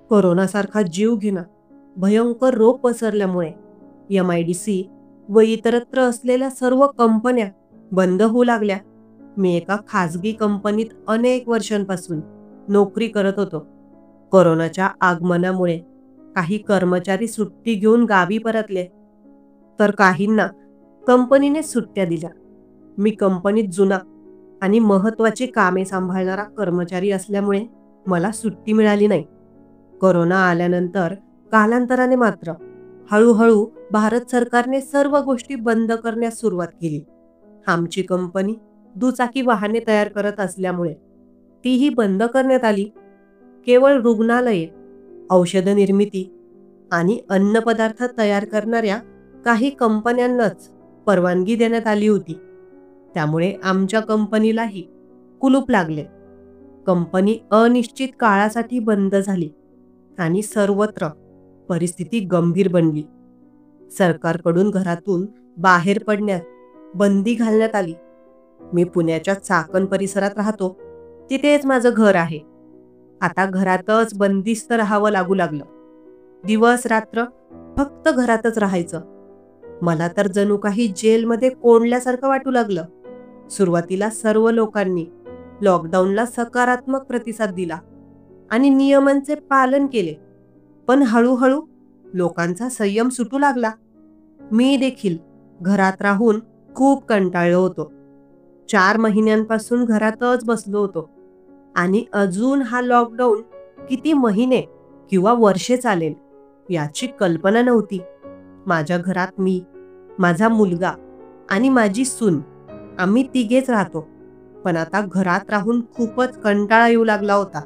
कोरोनासारखा जीवघेणा भयंकर रोग पसरल्यामुळे MIDC व इतरत्र असलेल्या सर्व कंपन्या बंद होऊ लागल्या. मी एका खाजगी कंपनीत अनेक वर्षांपासून नोकरी करत होतो. कोरोनाच्या आगमनामुळे काही कर्मचारी सुट्टी घेऊन गावी परतले, तर काहींना कंपनीने सुट्ट्या दिल्या. मी कंपनीत जुना आणि महत्त्वाची कामे सांभाळणारा कर्मचारी असल्यामुळे मला सुट्टी मिळाली नाही. कोरोना आल्यानंतर कालांतराने मात्र हळूहळू भारत सरकारने सर्व गोष्टी बंद करण्यास सुरुवात केली. आमची कंपनी दुचाकी वाहने तयार करत असल्यामुळे तीही बंद करण्यात आली. केवळ रुग्णालये, औषध निर्मिती आणि अन्नपदार्थ तयार करणाऱ्या काही कंपन्यांनाच परवानगी देण्यात आली होती. त्यामुळे आमच्या कंपनीलाही कुलूप लागले. कंपनी अनिश्चित काळासाठी बंद झाली आणि सर्वत्र परिस्थिती गंभीर बनली. सरकारकडून घरातून बाहेर पडण्यास बंदी घालण्यात आली. मी पुण्याच्या चाकण परिसरात राहतो. तिथेच माझं घर आहे. आता घरातच बंदिस्त राहावं लागू लागलं. दिवस रात्र फक्त घरातच राहायचं. मला तर जणू काही जेलमध्ये कोंडल्यासारखं वाटू लागलं. सुरुवातीला सर्व लोकांनी लॉकडाऊनला सकारात्मक प्रतिसाद दिला आणि नियमांचे पालन केले. पण हळूहळू लोकांचा संयम सुटू लागला. मी देखील घरात राहून खूप कंटाळलो होतो. 4 महिन्यांपासून घरातच बसलो होतो आणि अजून हा लॉकडाऊन किती महिने किंवा वर्षे चालेल याची कल्पना नव्हती. माझ्या घरात मी, माझा मुलगा आणि माझी सून, आम्ही तिघेच राहतो. पण आता घरात राहून खूपच कंटाळा येऊ लागला होता.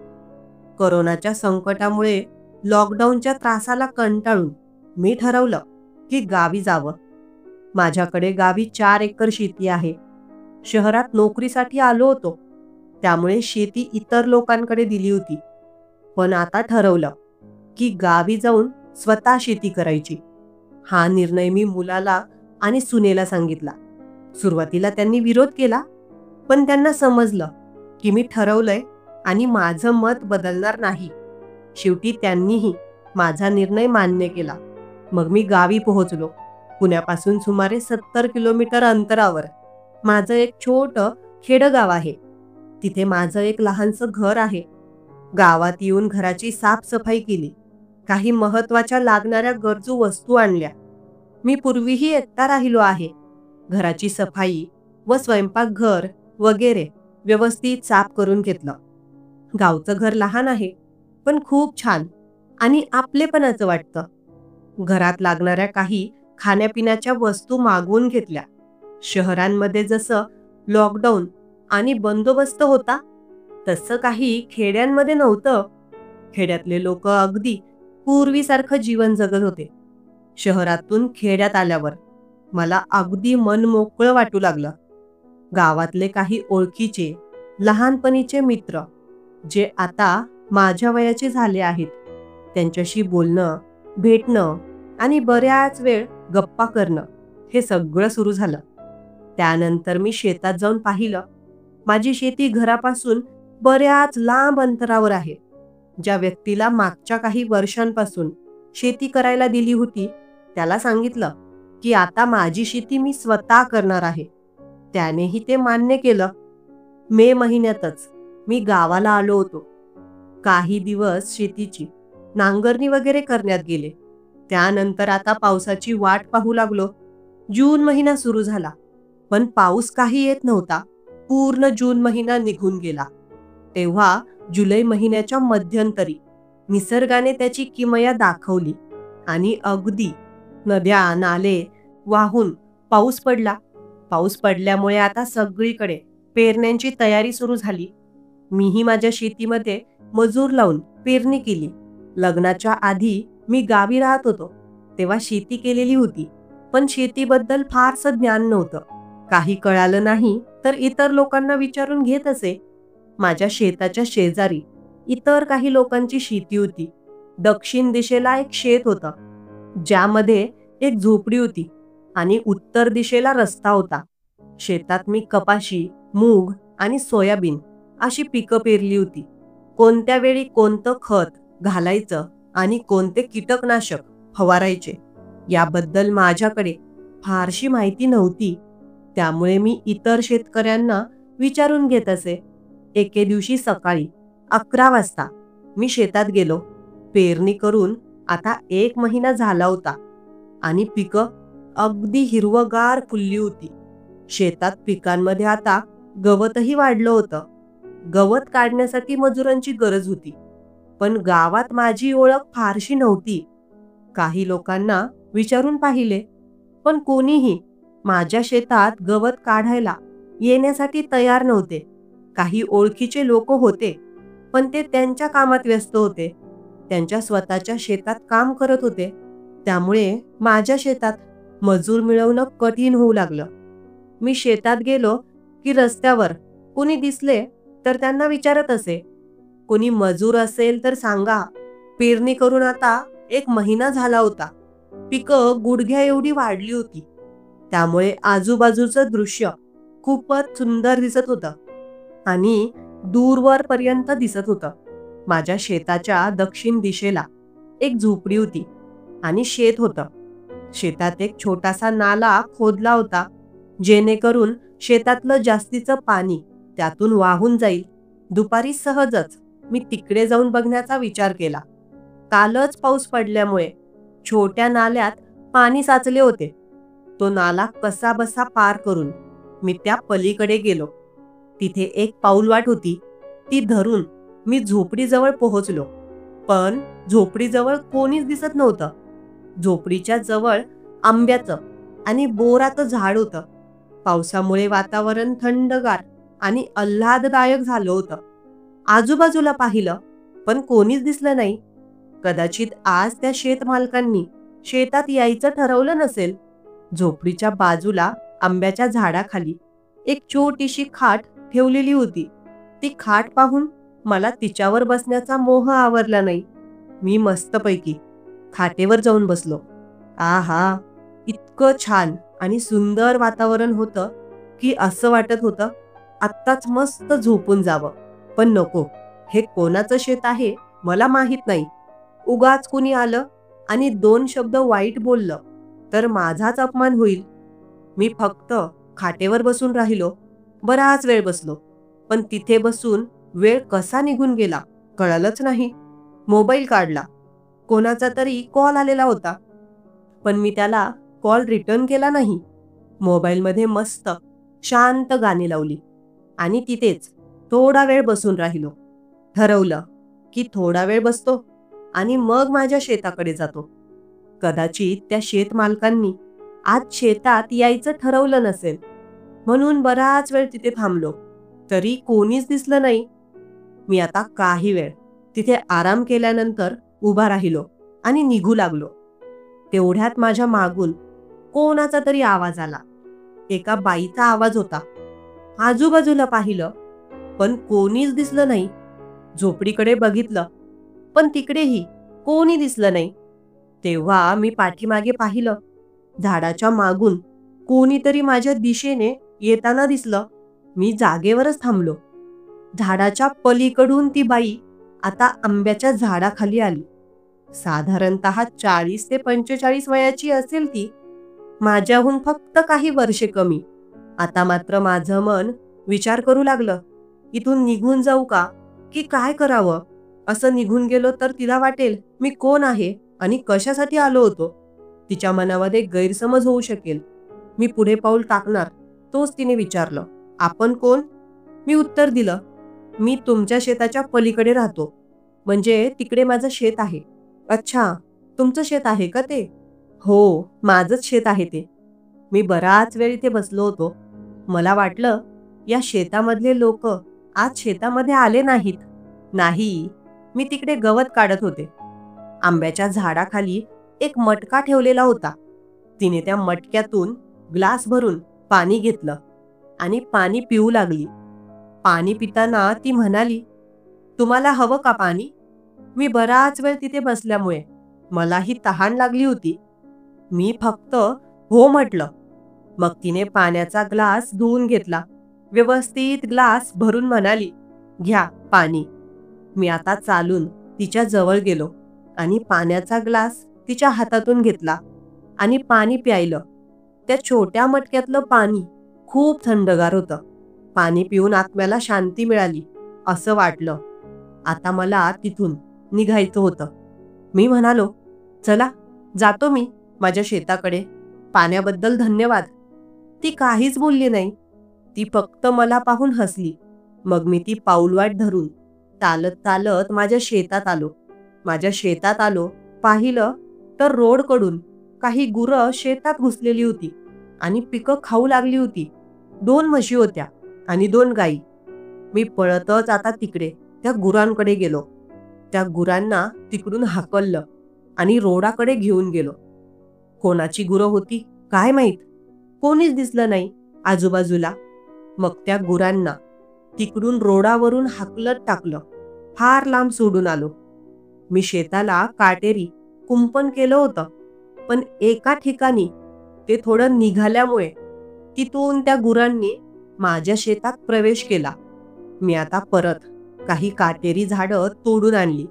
कोरोनाच्या संकटामुळे लॉकडाऊनच्या त्रासाला कंटाळून मी ठरवलं की गावी जावं. माझ्याकडे गावी 4 एकर शेती आहे. शहरात नोकरीसाठी आलो होतो, त्यामुळे शेती इतर लोकांकडे दिली होती. पण आता ठरवलं की गावी जाऊन स्वतः शेती करायची. हा निर्णय मी मुलाला आणि सुनेला सांगितला. सुरुवातीला त्यांनी विरोध केला, पण त्यांना समजलं की मी ठरवलंय आणि माझं मत बदलणार नाही. शेवटी त्यांनीही माझा निर्णय मान्य केला. मग मी गावी पोहोचलो. पुण्यापासून सुमारे 70 किलोमीटर अंतरावर माझं एक छोटं खेडगाव आहे. तिथे माझं एक लहानसं घर आहे. गावात येऊन घराची साफसफाई केली. काही महत्त्वाच्या लागणाऱ्या गरजू वस्तू आणल्या. मी पूर्वीही एकटा राहिलो आहे. घराची सफाई व स्वयंपाकघर वगैरे व्यवस्थित साफ करून घेतलं. गावचं घर लहान आहे, पण खूप छान आणि आपलेपणाचं वाटतं. घरात लागणाऱ्या काही खाण्यापिण्याच्या वस्तू मागवून घेतल्या. शहरांमध्ये जसं लॉकडाऊन आणि बंदोबस्त होता, तसं काही खेड्यांमध्ये नव्हतं. खेड्यातले लोक अगदी पूर्वीसारखं जीवन जगत होते. शहरातून खेड्यात आल्यावर मला अगदी मन मोकळं वाटू लागलं. गावातले काही ओळखीचे लहानपणीचे मित्र जे आता माझ्या वयाचे झाले आहेत, त्यांच्याशी बोलणं, भेटणं आणि बऱ्याच वेळ गप्पा करणं हे सगळं सुरू झालं. त्यानंतर मी शेतात जाऊन पाहिलं. माझी शेती घरापासून बऱ्याच लांब अंतरावर आहे. ज्या व्यक्तीला मागच्या काही वर्षांपासून शेती करायला दिली होती, त्याला सांगितलं की आता माझी शेती मी स्वतः करणार आहे. त्यानेही ते मान्य केलं. मे महिन्यातच मी गावाला आलो होतो. काही दिवस शेतीची नांगरणी वगैरे करण्यात गेले. त्यानंतर आता पावसाची वाट पाहू लागलो. जून महिना सुरू झाला, पण पाऊस काही येत नव्हता. पूर्ण जून महिना निघून गेला. तेव्हा जुलै महिन्याच्या मध्यंतरी निसर्गाने त्याची किमया दाखवली आणि अगदी नद्या नाले वाहून पाऊस पडला. पाऊस पडल्यामुळे आता सगळीकडे पेरण्यांची तयारी सुरू झाली. मीही माझ्या शेतीमध्ये मजूर लावून पेरणी केली. लग्नाच्या आधी मी गावी राहत होतो, तेव्हा शेती केलेली होती, पण शेतीबद्दल फारसं ज्ञान नव्हतं. काही कळालं नाही तर इतर लोकांना विचारून घेत असे. माझ्या शेताच्या शेजारी इतर काही लोकांची शेती होती. दक्षिण दिशेला एक शेत होतं, ज्यामध्ये एक झोपडी होती आणि उत्तर दिशेला रस्ता होता. शेतात मी कपाशी, मूग आणि सोयाबीन अशी पिकं पेरली होती. कोणत्या वेळी कोणतं खत घालायचं आणि कोणते कीटकनाशक फवारायचे याबद्दल माझ्याकडे फारशी माहिती नव्हती. त्यामुळे मी इतर शेतकऱ्यांना विचारून घेत असे. एके दिवशी सकाळी 11 वाजता मी शेतात गेलो. पेरणी करून आता 1 महिना झाला होता आणि पिकं अगदी हिरवगार फुलली होती. शेतात पिकांमध्ये आता गवतही वाढलं होतं. गवत काढण्यासाठी मजुरांची गरज होती. पण गावात माझी ओळख फारशी नव्हती. काही लोकांना विचारून पाहिले, पण कोणीही माझ्या शेतात गवत काढायला येण्यासाठी तयार नव्हते. काही ओळखीचे लोक होते, पण ते त्यांच्या कामात व्यस्त होते. त्यांच्या स्वतःच्या शेतात काम करत होते. त्यामुळे माझ्या शेतात मजूर मिळवणं कठीण होऊ लागलं. मी शेतात गेलो की रस्त्यावर कोणी दिसले तर त्यांना विचारत असे, कोणी मजूर असेल तर सांगा. पेरणी करून आता 1 महिना झाला होता. पिकं गुडघ्या एवढी वाढली होती. त्यामुळे आजूबाजूचं दृश्य खूपच सुंदर दिसत होतं आणि दूरवर पर्यंत दिसत होतं. माझ्या शेताच्या दक्षिण दिशेला एक झोपडी होती आणि शेत होतं. शेतात एक छोटासा नाला खोदला होता, जेणेकरून शेतातलं जास्तीचं पाणी त्यातून वाहून जाईल. दुपारी सहजच मी तिकडे जाऊन बघण्याचा विचार केला. कालच पाऊस पडल्यामुळे छोट्या नाल्यात पाणी साचले होते. तो नाला कसाबसा पार करून मी त्या पलीकडे गेलो. तिथे एक पाऊलवाट होती. ती धरून मी झोपडीजवळ पोहोचलो. पण झोपडीजवळ कोणीच दिसत नव्हतं. झोपडीच्या जवळ आंब्याचं आणि बोराचं झाड होतं. पावसामुळे वातावरण थंडगार आणि आल्हाददायक झालं होतं. आजूबाजूला पाहिलं, पण कोणीच दिसलं नाही. कदाचित आज त्या शेतमालकांनी शेतात यायचं ठरवलं नसेल. झोपडीच्या बाजूला आंब्याच्या झाडाखाली एक छोटीशी खाट ठेवलेली होती. ती खाट पाहून मला तिच्यावर बसण्याचा मोह आवरला नाही. मी मस्तपैकी खाटेवर जाऊन बसलो. आहा, इतकं छान आणि सुंदर वातावरण होतं की असं वाटत होतं आत्ताच मस्त झोपून जावं. पण नको, हे कोणाचं शेत आहे मला माहित नाही. उगाच कुणी आलं आणि 2 शब्द वाईट बोललं तर माझाच अपमान होईल. मी फक्त खाटेवर बसून राहिलो. बराच वेळ बसलो, पण तिथे बसून वेळ कसा निघून गेला कळालंच नाही. मोबाईल काढला. कोणाचा तरी कॉल आलेला होता, पण मी त्याला कॉल रिटर्न केला नाही. मोबाईलमध्ये मस्त शांत गाणी लावली आणि तिथेच थोडा वेळ बसून राहिलो. ठरवलं की थोडा वेळ बसतो आणि मग माझ्या शेताकडे जातो. कदाचित त्या शेतमालकांनी आज शेतात यायचं ठरवलं नसेल, म्हणून बराच वेळ तिथे थांबलो. तरी कोणीच दिसलं नाही. मी आता काही वेळ तिथे आराम केल्यानंतर उभा राहिलो आणि निघू लागलो. तेवढ्यात माझ्या मागून कोणाचा तरी आवाज आला. एका बाईचा आवाज होता. आजूबाजूला पाहिलं, पण कोणीच दिसलं नाही. झोपडीकडे बघितलं, पण तिकडेही कोणी दिसलं नाही. तेव्हा मी पाठीमागे पाहिलं. झाडाच्या मागून कोणीतरी माझ्या दिशेने येताना दिसलं. मी जागेवरच थांबलो. झाडाच्या पलीकडून ती बाई आता आंब्याच्या झाडाखाली आली. साधारणतः 40 ते 45 वयाची असेल ती. माझ्याहून फक्त काही वर्षे कमी. आता मात्र माझं मन विचार करू लागलं, इथून निघून जाऊ का की काय करावं. असं निघून गेलो तर तिला वाटेल मी कोण आहे आणि कशासाठी आलो होतो. तिच्या मनामध्ये गैरसमज होऊ शकेल. मी पुढे पाऊल टाकणार तोच तिने विचारलं, आपण कोण? मी उत्तर दिलं, मी तुमच्या शेताच्या पलीकडे राहतो. म्हणजे तिकडे माझं शेत आहे. अच्छा, तुमचं शेत आहे का ते? हो, माझंच शेत आहे ते. मी बराच वेळ इथे बसलो होतो. मला वाटलं या शेतामधले लोक आज शेतामध्ये आले नाहीत. नाही, मी तिकडे गवत काढत होते. आंब्याच्या झाडाखाली एक मटका ठेवलेला होता. तिने त्या मटक्यातून ग्लास भरून पाणी घेतलं आणि पाणी पिऊ लागली. पाणी पिताना ती म्हणाली, तुम्हाला हवं का पाणी? मी बराच वेळ तिथे बसल्यामुळे मलाही तहान लागली होती. मी फक्त हो म्हटलं. मग तिने पाण्याचा ग्लास धुवून घेतला. व्यवस्थित ग्लास भरून म्हणाली, घ्या पाणी. मी आता चालून तिच्या जवळ गेलो आणि पाण्याचा ग्लास तिच्या हातातून घेतला आणि पाणी प्यायलं. त्या छोट्या मटक्यातलं पाणी खूप थंडगार होतं. पाणी पिऊन आत्म्याला शांती मिळाली असं वाटलं. आता मला तिथून निघायचं होतं. मी म्हणालो, चला जातो मी माझ्या शेताकडे. पाण्याबद्दल धन्यवाद. ती काहीच बोलली नाही. ती फक्त मला पाहून हसली. मग मी ती पाऊलवाट धरून चालत चालत माझ्या शेतात आलो. पाहिलं तर रोडकडून काही गुरं शेतात घुसलेली होती आणि पिकं खाऊ लागली होती. 2 म्हशी होत्या आणि 2 गायी. मी पळतच आता तिकडे त्या गुरांकडे गेलो. त्या गुरांना तिकडून हाकललं आणि रोडाकडे घेऊन गेलो. कोणाची गुरं होती काय माहीत. कोणीच दिसलं नाही आजूबाजूला. मग त्या गुरांना तिकडून रोडावरून हाकलत टाकलं. फार लांब सोडून आलो. मी शेताला काटेरी कुंपण केलं होतं, पण एका ठिकाणी ते थोडं निघाल्यामुळे तिथून त्या गुरांनी माझ्या शेतात प्रवेश केला. मी आता परत काही काटेरी झाडं तोडून आणली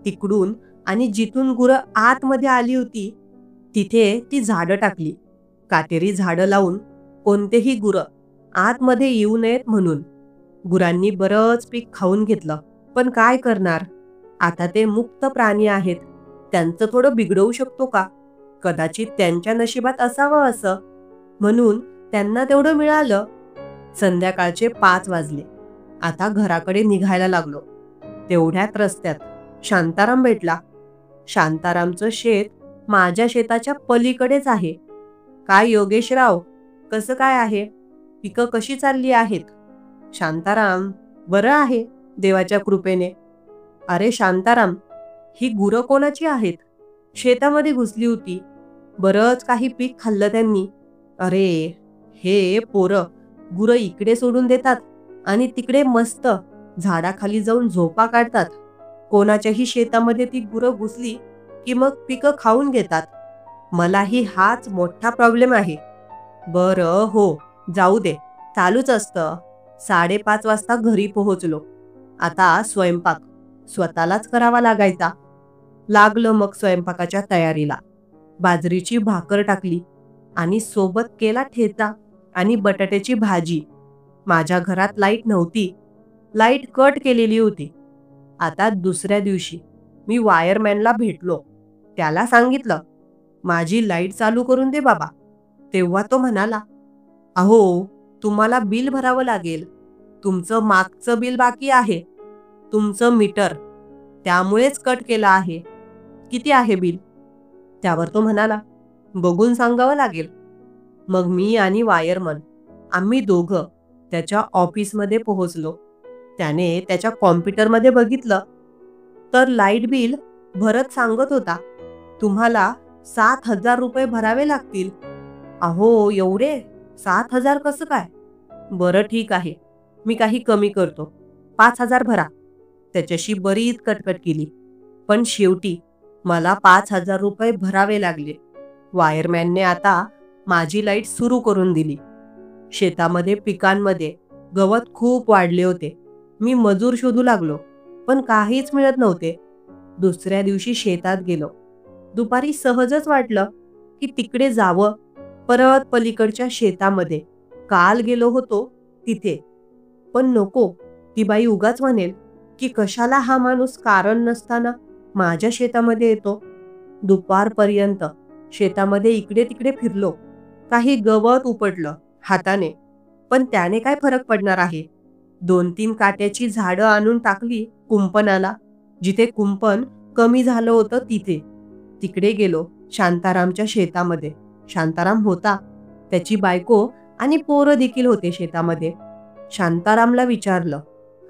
तिकडून आणि जिथून गुरं आतमध्ये आली होती तिथे ती झाडं टाकली. काटेरी झाडं लावून कोणतेही गुरं आतमध्ये येऊ नयेत म्हणून. गुरांनी बरंच पीक खाऊन घेतलं, पण काय करणार, आता ते मुक्त प्राणी आहेत. त्यांचं थोडं बिघडवू शकतो का? कदाचित त्यांच्या नशिबात असावं असं, म्हणून त्यांना तेवढं मिळालं. संध्याकाळचे 5 वाजले. आता घराकडे निघायला लागलो. तेवढ्यात रस्त्यात शांताराम भेटला. शांतारामचं शेत माझ्या शेताच्या पलीकडेच आहे. काय योगेशराव, कसं काय आहे? पिकं कशी चालली आहेत? शांताराम, बरं आहे देवाच्या कृपेने. अरे शांताराम, ही गुरं कोणाची आहेत? शेतामध्ये घुसली होती. बरंच काही पीक खाल्लं त्यांनी. अरे, हे पोरं गुरं इकडे सोडून देतात आणि तिकडे मस्त झाडाखाली जाऊन झोपा काढतात. कोणाच्याही शेतामध्ये ती गुरं घुसली की मग पिकं खाऊन घेतात. मलाही हाच मोठा प्रॉब्लेम आहे. बरं हो, जाऊ दे, चालूच असतं. 5:30 वाजता घरी पोहोचलो. आता स्वयंपाक स्वतःलाच करावा लागायचा. लागलं मग स्वयंपाकाच्या तयारीला. बाजरीची भाकर टाकली आणि सोबत केला ठेचा आणि बटाट्याची भाजी. माझ्या घरात लाईट नव्हती. लाईट कट केलेली होती. आता दुसऱ्या दिवशी मी वायरमॅनला भेटलो. त्याला सांगितलं, माझी लाईट चालू करून दे बाबा. तेव्हा तो म्हणाला, अहो, तुम्हाला बिल भरावं लागेल. तुमचं मागचं बिल बाकी आहे. तुमचं मीटर, त्यामुळेच कट केलं आहे. किती आहे बिल? त्यावर तो म्हणाला, बघून सांगावं लागेल. मग मी आणि वायरमन आम्ही दोघं त्याच्या ऑफिसमध्ये पोहोचलो. त्याने त्याच्या कॉम्प्युटरमध्ये बघितलं तर लाईट बिल भरत सांगत होता, तुम्हाला 7,000 रुपये भरावे लागतील. अहो, एवढे? 7,000 कसं काय? बरं ठीक आहे, मी काही कमी करतो. 5,000 भरा. त्याच्याशी बरीच कटकट केली, पण शेवटी मला 5,000 रुपये भरावे लागले. वायरमॅनने आता माझी लाईट सुरू करून दिली. शेतामध्ये पिकांमध्ये गवत खूप वाढले होते. मी मजूर शोधू लागलो, पण काहीच मिळत नव्हते. दुसऱ्या दिवशी शेतात गेलो. दुपारी सहजच वाटलं की तिकडे जावं. परत पलीकडच्या शेतामध्ये काल गेलो होतो तिथे. पण नको, ती बाई उगाच म्हणेल की कशाला हा माणूस कारण नसताना माझ्या शेतामध्ये येतो. दुपारपर्यंत शेतामध्ये इकडे तिकडे फिरलो. काही गवत उपटलं हाताने, पण त्याने काय फरक पडणार आहे. 2-3 काट्याची झाडं आणून टाकली कुंपणाला. जिथे कुंपण कमी झालं होतं तिकडे गेलो शांतारामच्या शेतामध्ये. शांताराम होता, त्याची बायको आणि पोरं देखील होते शेतामध्ये. शांतारामला विचारलं,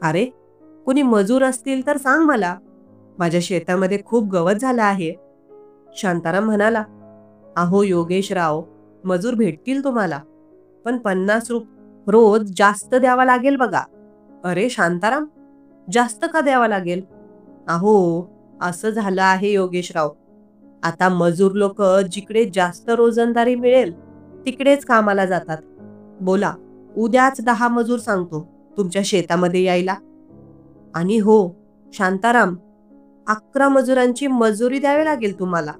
अरे, कोणी मजूर असतील तर सांग मला. माझ्या शेतामध्ये खूप गवत झालं आहे. शांताराम म्हणाला, अहो योगेशराव, मजूर भेटतील तुम्हाला, पण 50 रोज जास्त द्यावा लागेल बघा. अरे शांताराम, जास्त का द्यावा लागेल? अहो, असं झालं आहे योगेशराव, आता मजूर लोक जिकडे जास्त रोजंदारी मिळेल तिकडेच कामाला जातात. बोला, उद्याच 10 मजूर सांगतो तुमच्या शेतामध्ये यायला. आणि हो शांताराम, 11 मजुरांची मजुरी द्यावी लागेल तुम्हाला.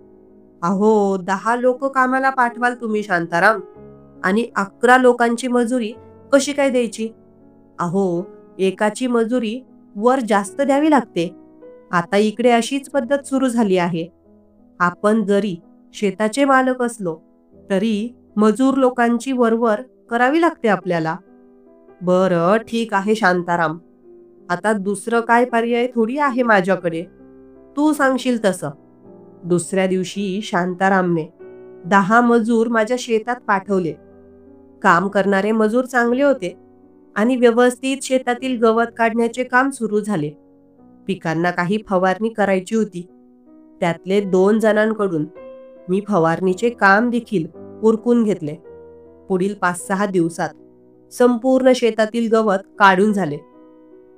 अहो, 10 लोक कामाला पाठवाल तुम्ही शांताराम, आणि 11 लोकांची मजुरी कशी काय द्यायची? अहो, एकाची मजुरी वर जास्त द्यावी लागते. आता इकडे अशीच पद्धत सुरू झाली आहे. आपण जरी शेताचे मालक असलो तरी मजूर लोकांची वरवर करावी लागते आपल्याला. बरं, ठीक आहे शांताराम. आता दुसरं काय पर्याय थोडी आहे माझ्याकडे. तू सांगशील तसं. दुसऱ्या दिवशी शांतारामने 10 मजूर माझ्या शेतात पाठवले. काम करणारे मजूर चांगले होते आणि व्यवस्थित शेतातील गवत काढण्याचे काम सुरू झाले. पिकांना काही फवारणी करायची होती. त्यातले 2 जणांकडून मी फवारणीचे काम देखील उरकून घेतले. पुढील 5-6 दिवसात संपूर्ण शेतातील गवत काढून झाले.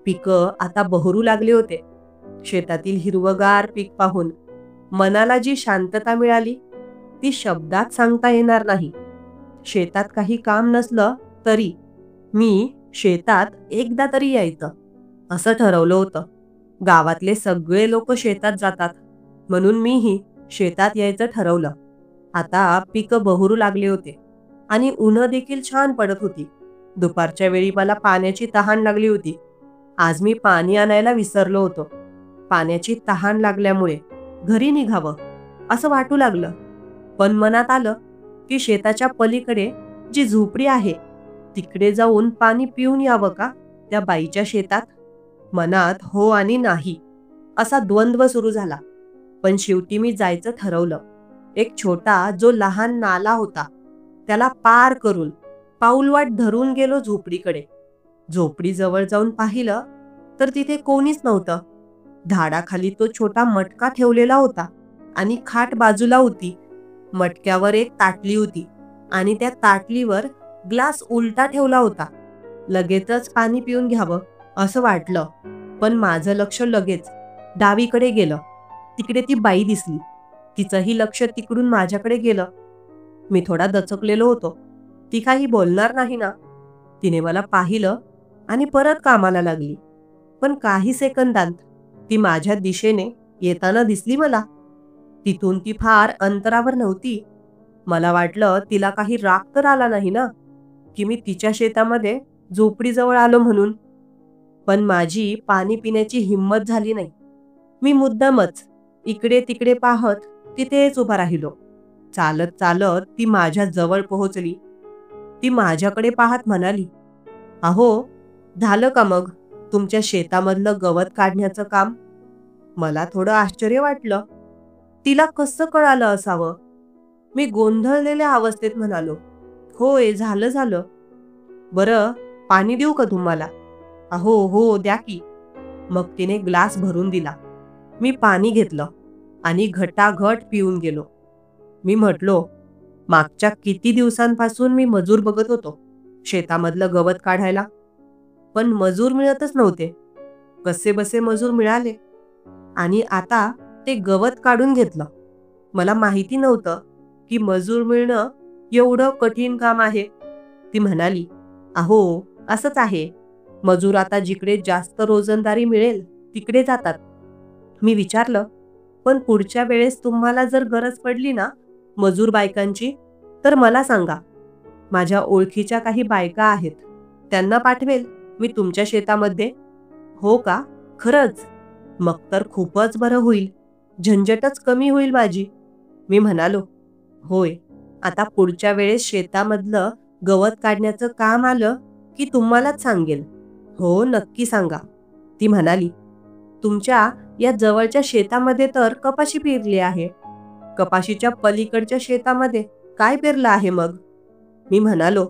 पिकं आता बहरू लागले होते. शेतातील हिरवगार पीक पाहून मनाला जी शांतता मिळाली ती शब्दात सांगता येणार नाही. शेतात काही काम नसलं तरी मी शेतात एकदा तरी यायचं असं ठरवलं होतं. गावातले सगळे लोक शेतात जातात म्हणून मीही शेतात यायचं ठरवलं. आता पिकं बहरू लागले होते आणि ऊन देखील छान पडत होती. दुपारच्या वेळी मला पाण्याची तहान लागली होती. आज मी पाणी आणायला विसरलो होतो. पाण्याची तहान लागल्यामुळे घरी निघावं असं वाटू लागलं. पण मनात आलं की शेताच्या पलीकडे जी झोपडी आहे तिकडे जाऊन पाणी पिऊन यावं का त्या बाईच्या शेतात. मनात हो आणि नाही असा द्वंद्व सुरू झाला. पण शेवटी मी जायचं ठरवलं. एक छोटा जो लहान नाला होता त्याला पार करून पाऊलवाट धरून गेलो झोपडीकडे. झोपडी जवळ जाऊन पाहिलं तर तिथे कोणीच नव्हतं. झाडाखाली तो छोटा मटका ठेवलेला होता आणि खाट बाजूला होती. मटक्यावर एक ताटली होती आणि त्या ताटलीवर ग्लास उलटा ठेवला होता. लगेचच पाणी पिऊन घ्यावं असं वाटलं, पण माझं लक्ष लगेच डावीकडे गेलं. तिकडे ती बाई दिसली. तिचंही लक्ष तिकडून माझ्याकडे गेलं. मी थोडा दचकलेलो होतो. ती काही बोलणार नाही ना. तिने मला पाहिलं आणि परत कामाला लागली. पण काही सेकंदांत ती माझ्या दिशेने येताना दिसली मला. तिथून ती फार अंतरावर नव्हती. मला वाटलं तिला काही राग तर आला नाही ना की मी तिच्या शेतामध्ये झोपडीजवळ आलो म्हणून. पण माझी पाणी पिण्याची हिंमत झाली नाही. मी मुद्दामच इकडे तिकडे पाहत तिथेच उभा राहिलो. चालत चालत ती माझ्या जवळ पोहोचली. ती माझ्याकडे पाहत म्हणाली, अहो, झालं का मग तुमच्या शेतामधलं गवत काढण्याचं काम? मला थोडं आश्चर्य वाटलं. तिला कसं कळालं असावं? मी गोंधळलेल्या अवस्थेत म्हणालो, होय, झालं झालं. बरं, पाणी देऊ का तुम्हाला? अहो हो, द्या की. मग तिने ग्लास भरून दिला. मी पाणी घेतलं आणि घटाघट पिऊन गेलो. मी म्हटलो, मागच्या किती दिवसांपासून मी मजूर बघत होतो शेतामधलं गवत काढायला, पण मजूर मिळतच नव्हते. कसेबसे मजूर मिळाले आणि आता ते गवत काढून घेतलं. मला माहिती नव्हतं की मजूर मिळणं एवढं कठीण काम आहे. ती म्हणाली, अहो, असंच आहे. मजूर आता जिकडे जास्त रोजंदारी मिळेल तिकडे जातात. मी विचारलं, पण पुढच्या वेळेस तुम्हाला जर गरज पडली ना मजूर बायकांची तर मला सांगा. माझ्या ओळखीच्या काही बायका आहेत, त्यांना पाठवेल मी तुमच्या शेतामध्ये. हो का? खरंच? मग तर खूपच बरं होईल. झंझटच कमी होईल माझी. मी म्हणालो, होय, आता पुढच्या वेळेस शेतामधलं गवत काढण्याचं काम आलं की तुम्हालाच सांगेल. हो, नक्की सांगा. ती म्हणाली, तुमच्या या जवळच्या शेतामध्ये तर कपाशी पेरली आहे. कपाशीच्या पलीकडच्या शेतामध्ये काय पेरलं आहे मग? मी म्हणालो,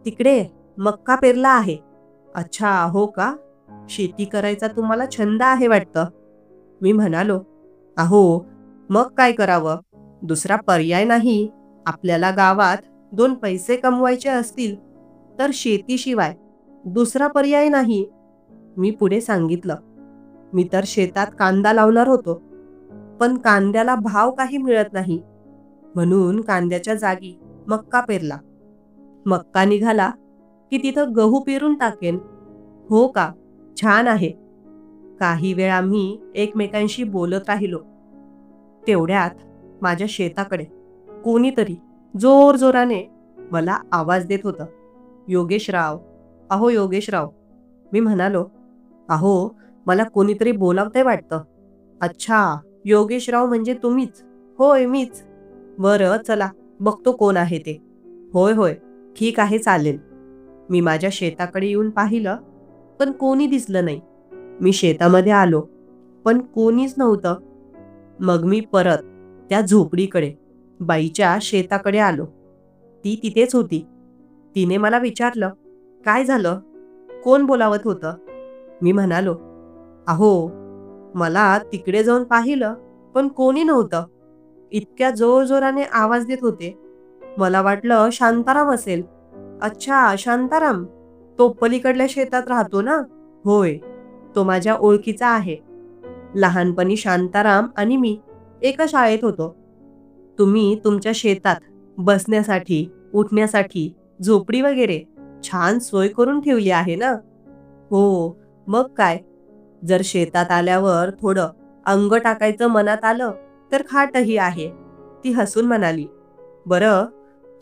तिकडे मक्का पेरला आहे. अच्छा, हो का? शेती करायचा तुम्हाला छंद आहे वाटतं. मी म्हणालो, अहो, मग काय करावं? दुसरा पर्याय नाही. आपल्याला गावात 2 पैसे कमवायचे असतील तर शेतीशिवाय दुसरा पर्याय नाही. मी पुढे सांगितलं, मी तर शेतात कांदा लावणार होतो, पण कांद्याला भाव काही मिळत नाही, म्हणून कांद्याच्या जागी मक्का पेरला. मक्का निघाला की तिथं गहू पेरून टाकेन. हो का? छान आहे. काही वेळ आम्ही एकमेकांशी बोलत राहिलो. तेवढ्यात माझ्या शेताकडे कोणीतरी जोरजोराने मला आवाज देत होतं. योगेशराव, अहो योगेशराव. मी म्हणालो, अहो मला कोणीतरी बोलावतंय वाटतं. अच्छा, योगेशराव म्हणजे तुम्हीच. होय मीच. बरं चला बघतो कोण आहे ते. होय होय, ठीक आहे चालेल. मी माझ्या शेताकडे येऊन पाहिलं, पण कोणी दिसलं नाही. मी शेतामध्ये आलो, पण कोणीच नव्हतं. मग मी परत त्या झोपडीकडे, बाईच्या शेताकडे आलो. ती तिथेच होती. तिने मला विचारलं, काय झालं? कोण बोलावत होतं? मी म्हणालो, अहो मला तिकडे जाऊन पाहिलं, पण कोणी नव्हतं. इतक्या जोरजोराने आवाज देत होते. मला वाटलं शांताराम असेल. अच्छा, शांताराम. तो पलीकडल्या शेतात राहतो ना? होय, तो माझ्या ओळखीचा आहे. लहानपणी शांताराम आणि मी एका शाळेत होतो. तुम्ही तुमच्या शेतात बसण्यासाठी, उठण्यासाठी झोपडी वगैरे छान सोय करून ठेवली आहे ना? हो, मग काय. जर शेतात आल्यावर थोडं अंग टाकायचं मनात आलं, तर खाटही आहे. ती हसून म्हणाली, बरं,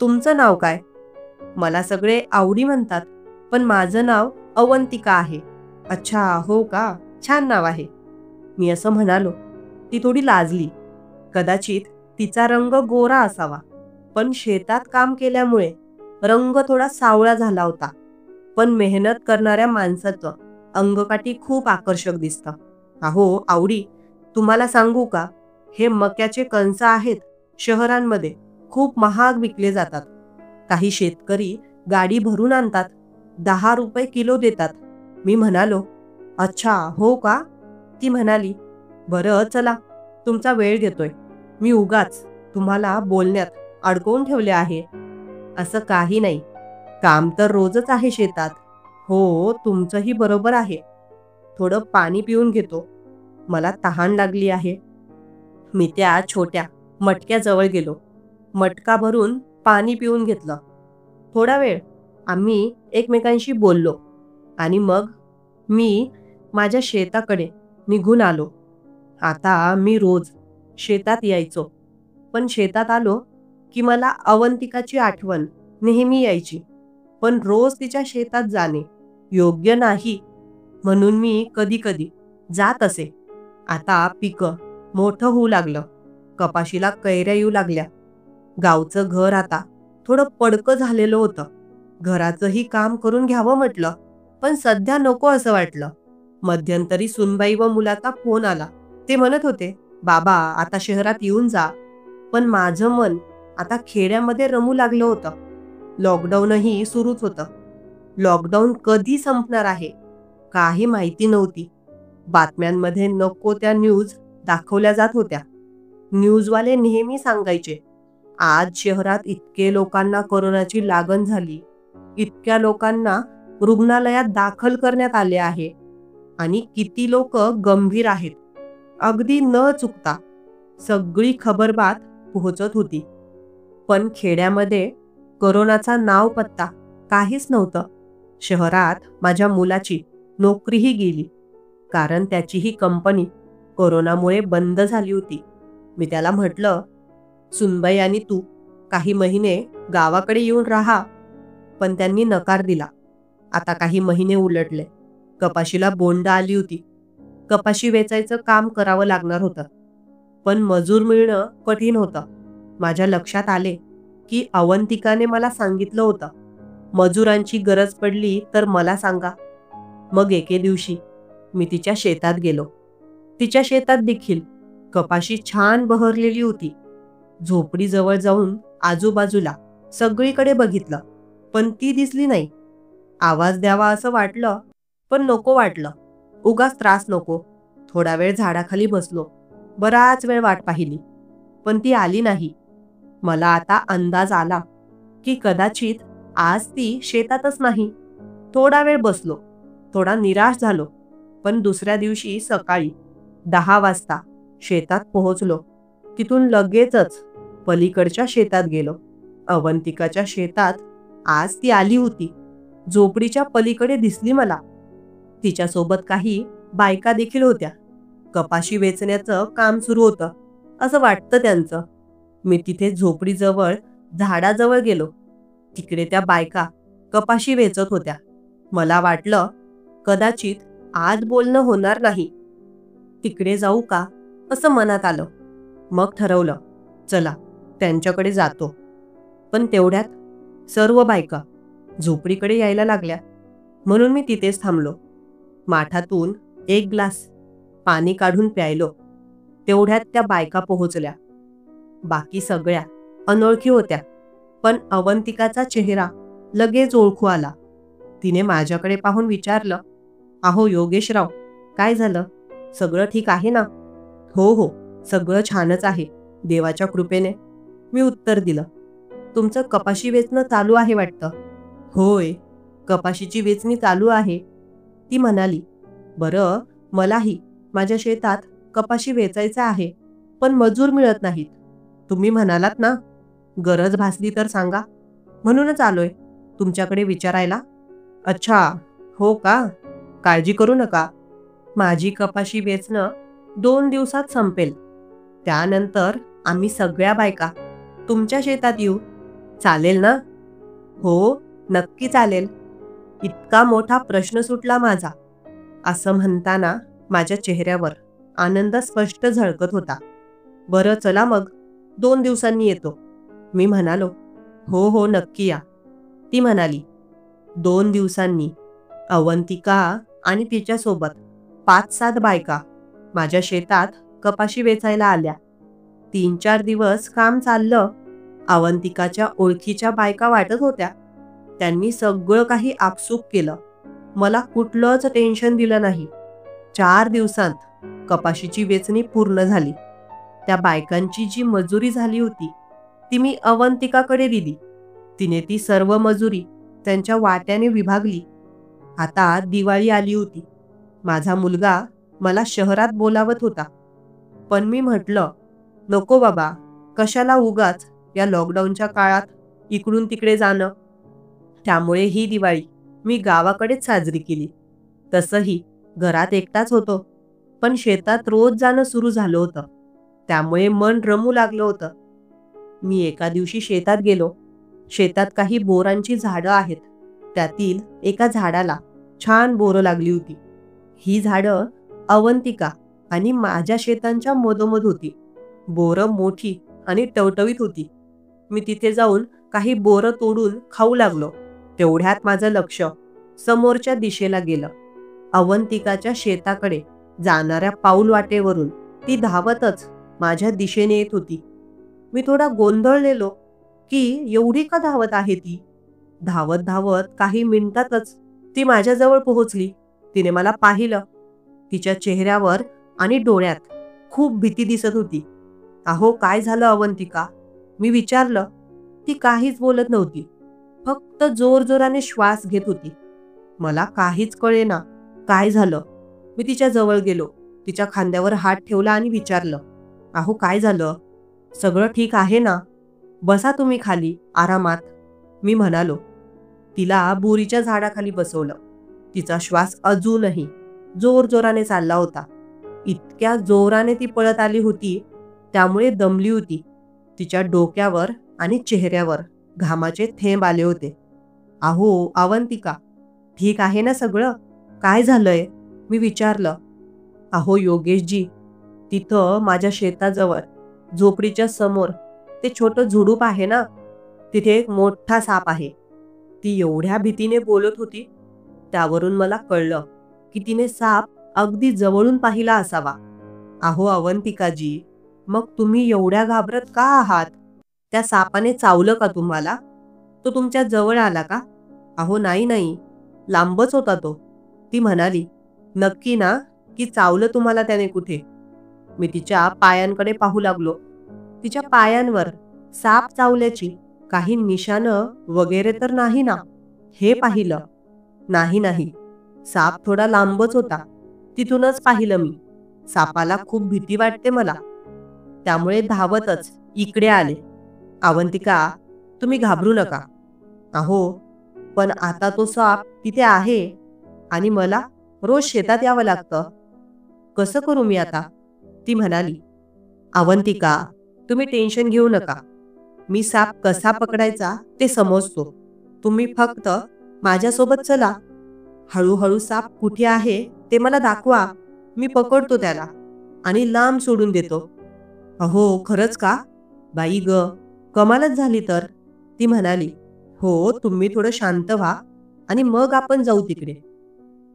तुमचं नाव काय? मला सगळे आवडी म्हणतात, पण माझं नाव अवंतिका आहे. अच्छा, हो का? छान नाव आहे. मी असं म्हणालो. ती थोडी लाजली. कदाचित तिचा रंग गोरा असावा, पण शेतात काम केल्यामुळे रंग थोडा सावळा झाला होता. पण मेहनत करणाऱ्या माणसाचं अंगकाठी खूप आकर्षक दिसतं. अहो आवडी, तुम्हाला सांगू का, हे मक्याचे कणस आहेत, शहरांमध्ये खूप महाग विकले जातात. काही शेतकरी गाडी भरून आणतात, 10 रुपये किलो देतात. मी म्हणालो, अच्छा हो का? ती म्हणाली, बरं चला, तुमचा वेळ घेतोय. मी उगाच तुम्हाला बोलण्यात अडकवून ठेवले आहे. असं काही नाही, काम तर रोजच आहे शेतात. हो, तुमचंही बरोबर आहे. थोडं पाणी पिऊन घेतो, मला तहान लागली आहे. मी त्या छोट्या मटक्याजवळ गेलो. मटका भरून पाणी पिऊन घेतलं. थोडा वेळ आम्ही एकमेकांशी बोललो आणि मग मी माझ्या शेताकडे निघून आलो. आता मी रोज शेतात यायचो, पण शेतात आलो की मला अवंतिकाची आठवण नेहमी यायची. पण रोज तिच्या शेतात जाणे योग्य नाही, म्हणून मी कधी कधी जात असे. आता पिकं मोठं होऊ लागलं, कपाशीला कैऱ्या येऊ लागल्या. गावचं घर आता थोडं पडकं झालेलं होतं. घराचंही काम करून घ्यावं म्हटलं, पण सध्या नको असं वाटलं. मध्यंतरी सुनबाई व मुलाचा फोन आला. ते म्हणत होते, बाबा आता शहरात येऊन जा. पण माझं मन आता खेड्यामध्ये रमू लागलं होतं. लॉकडाऊनही सुरूच होतं. लॉकडाऊन कधी संपणार आहे काही माहिती नव्हती. बातम्यांमध्ये नको त्या न्यूज दाखवल्या जात होत्या. न्यूजवाले नेहमी सांगायचे, आज शहरात इतके लोकांना कोरोनाची लागण झाली, इतक्या लोकांना रुग्णालयात दाखल करण्यात आले आहे आणि किती लोक गंभीर आहेत. अगदी न चुकता सगळी खबरबात पोहोचत होती. पण खेड्यामध्ये कोरोनाचा नाव पत्ता काहीच नव्हतं. शहरात माझ्या मुलाची नोकरीही गेली, कारण त्याचीही कंपनी कोरोनामुळे बंद झाली होती. मी त्याला म्हटलं, सुनबाई आणि तू काही महिने गावाकडे येऊन राहा, पण त्यांनी नकार दिला. आता काही महिने उलटले. कपाशीला बोंड आली होती. कपाशी वेचायचं काम करावं लागणार होतं, पण मजूर मिळणं कठीण होतं. माझ्या लक्षात आले की अवंतिकाने मला सांगितलं होतं, मजुरांची गरज पडली तर मला सांगा. मग एके दिवशी मी तिच्या शेतात गेलो. तिच्या शेतात देखील कपाशी छान बहरलेली होती. झोपडीजवळ जाऊन आजूबाजूला सगळीकडे बघितलं, पण ती दिसली नाही. आवाज द्यावा असं वाटलं, पण नको वाटलं. उगाच त्रास नको. थोडा वेळ झाडाखाली बसलो. बराच वेळ वाट पाहिली, पण ती आली नाही. मला आता अंदाज आला की कदाचित आज ती शेतातच नाही. थोडा वेळ बसलो, थोडा निराश झालो, पण दुसऱ्या दिवशी सकाळी 10 वाजता शेतात पोहोचलो. तिथून लगेचच पलीकडच्या शेतात गेलो. अवंतिकाच्या शेतात आज ती आली होती. झोपडीच्या पलीकडे दिसली मला. तिच्यासोबत काही बायका देखील होत्या. कपाशी वेचण्याचं काम सुरू होतं असं वाटतं त्यांचं. मी तिथे झोपडीजवळ झाडाजवळ गेलो. तिकडे त्या बायका कपाशी वेचत होत्या. मला वाटलं कदाचित आज बोलणं होणार नाही. तिकडे जाऊ का असं मनात आलं. मग ठरवलं, चला त्यांच्याकडे जातो. पण तेवढ्यात सर्व बायका झोपडीकडे यायला लागल्या. म्हणून मी तिथेच थांबलो. माठातून एक ग्लास पाणी काढून प्यायलो. तेवढ्यात त्या बायका पोहोचल्या. बाकी सगळ्या अनोळखी होत्या, पण अवंतिकाचा चेहरा लगेच ओळखू आला. तिने माझ्याकडे पाहून विचारलं, अहो योगेशराव, काय झालं? सगळं ठीक आहे ना? हो हो, सगळं छानच आहे, देवाच्या कृपेने, मी उत्तर दिलं. तुमचं कपाशी वेचणं चालू आहे वाटतं? होय, कपाशीची वेचणी चालू आहे, ती म्हणाली. बरं, मलाही माझ्या शेतात कपाशी वेचायचं आहे, पण मजूर मिळत नाहीत. तुम्ही म्हणालात ना, गरज भासली तर सांगा, म्हणूनच आलोय तुमच्याकडे विचारायला. अच्छा, हो का? काळजी करू नका. माझी कपाशी वेचणं 2 दिवसात संपेल. त्यानंतर आम्ही सगळ्या बायका तुमच्या शेतात येऊ. चालेल ना? हो, नक्की चालेल. इतका मोठा प्रश्न सुटला माझा. असं म्हणताना माझ्या चेहऱ्यावर आनंद स्पष्ट झळकत होता. बरं चला मग, 2 दिवसांनी येतो, मी म्हणालो. हो हो, नक्की या, ती म्हणाली. 2 दिवसांनी अवंतिका आणि तिच्यासोबत 5-7 बायका माझ्या शेतात कपाशी वेचायला आल्या. 3-4 दिवस काम चाललं. अवंतिकाच्या ओळखीच्या बायका वाटत होत्या. त्यांनी सगळं काही आपसूक केलं. मला कुठलंच टेन्शन दिलं नाही. 4 दिवसांत कपाशीची वेचणी पूर्ण झाली. त्या बायकांची जी मजुरी झाली होती ती मी अवंतिकाकडे दिली. तिने ती सर्व मजुरी त्यांच्या वाट्याने विभागली. आता दिवाळी आली होती. माझा मुलगा मला शहरात बोलावत होता, पण मी म्हटलं, नको बाबा, कशाला उगाच या लॉकडाऊनच्या काळात इकडून तिकडे जाणं. त्यामुळे ही दिवाळी मी गावाकडेच साजरी केली. तसंही घरात एकटाच होतो, पण शेतात रोज जाणं सुरू झालं होतं. त्यामुळे मन रमू लागलं होतं. मी एका दिवशी शेतात गेलो. शेतात काही बोरांची झाडं आहेत. त्यातील एका झाडाला छान बोरं लागली होती. ही झाडं अवंतिका आणि माझ्या शेतांच्या मधोमध होती. बोरं मोठी आणि टवटवीत होती. मी तिथे जाऊन काही बोरं तोडून खाऊ लागलो. तेवढ्यात माझं लक्ष समोरच्या दिशेला गेलं. अवंतिकाच्या शेताकडे जाणाऱ्या पाऊल वाटेवरून ती धावतच माझ्या दिशेने येत होती. मी थोडा गोंधळलेलो की एवढी का धावत आहे ती. धावत धावत काही मिनिटातच ती माझ्याजवळ पोहोचली. तिने मला पाहिलं. तिच्या चेहऱ्यावर आणि डोळ्यात खूप भीती दिसत होती. अहो, काय झालं अवंतिका, मी विचारलं. ती काहीच बोलत नव्हती, फक्त जोरजोराने श्वास घेत होती. मला काहीच कळेना काय झालं. मी तिच्या जवळ गेलो. तिच्या खांद्यावर हात ठेवला आणि विचारलं, अहो काय झालं? सगळं ठीक आहे ना? बसा तुम्ही खाली आरामात, मी म्हणालो. तिला बोरीच्या झाडाखाली बसवलं. तिचा श्वास अजूनही जोरजोराने चालला होता. इतक्या जोराने ती पळत आली होती, त्यामुळे दमली होती. तिच्या डोक्यावर आणि चेहऱ्यावर घामाचे थेंब आले होते. अहो अवंतिका, ठीक आहे ना सगळं? काय झालंय, मी विचारलं. अहो योगेशजी, तिथं माझ्या शेताजवळ झोपडीच्या समोर ते छोटं झुडूप आहे ना, तिथे एक मोठा साप आहे. ती एवढ्या भीतीने बोलत होती, त्यावरून मला कळलं की तिने साप अगदी जवळून पाहिला असावा. अहो अवंतिकाजी, मग तुम्ही एवढ्या घाबरत का आहात? त्या सापाने चावलं का तुम्हाला? तो तुमच्या जवळ आला का? अहो नाही नाही, लांबच होता तो, ती म्हणाली. नक्की ना, की चावलं तुम्हाला त्याने कुठे? मी तिच्या पायांकडे पाहू लागलो. तिच्या पायांवर साप चावल्याची काही निशाणं वगैरे तर नाही ना, हे पाहिलं. नाही नाही, साप थोडा लांबच होता, तिथूनच पाहिलं मी. सापाला खूप भीती वाटते मला, त्यामुळे धावतच इकडे आले. अवंतिका, तुम्ही घाबरू नका. अहो, पण आता तो साप तिथे आहे आणि मला रोज शेतात यावं लागतं. कसं करू मी आता? ती म्हणाली, अवंतिका, तुम्ही टेन्शन घेऊ नका. मी साप कसा पकडायचा ते समजतो. तुम्ही फक्त माझ्यासोबत चला. हळूहळू साप कुठे आहे ते मला दाखवा. मी पकडतो त्याला आणि लांब सोडून देतो. अहो, खरंच का? बाई ग, कमालच झाली तर. ती म्हणाली, हो, तुम्ही थोडं शांत व्हा आणि मग आपण जाऊ तिकडे.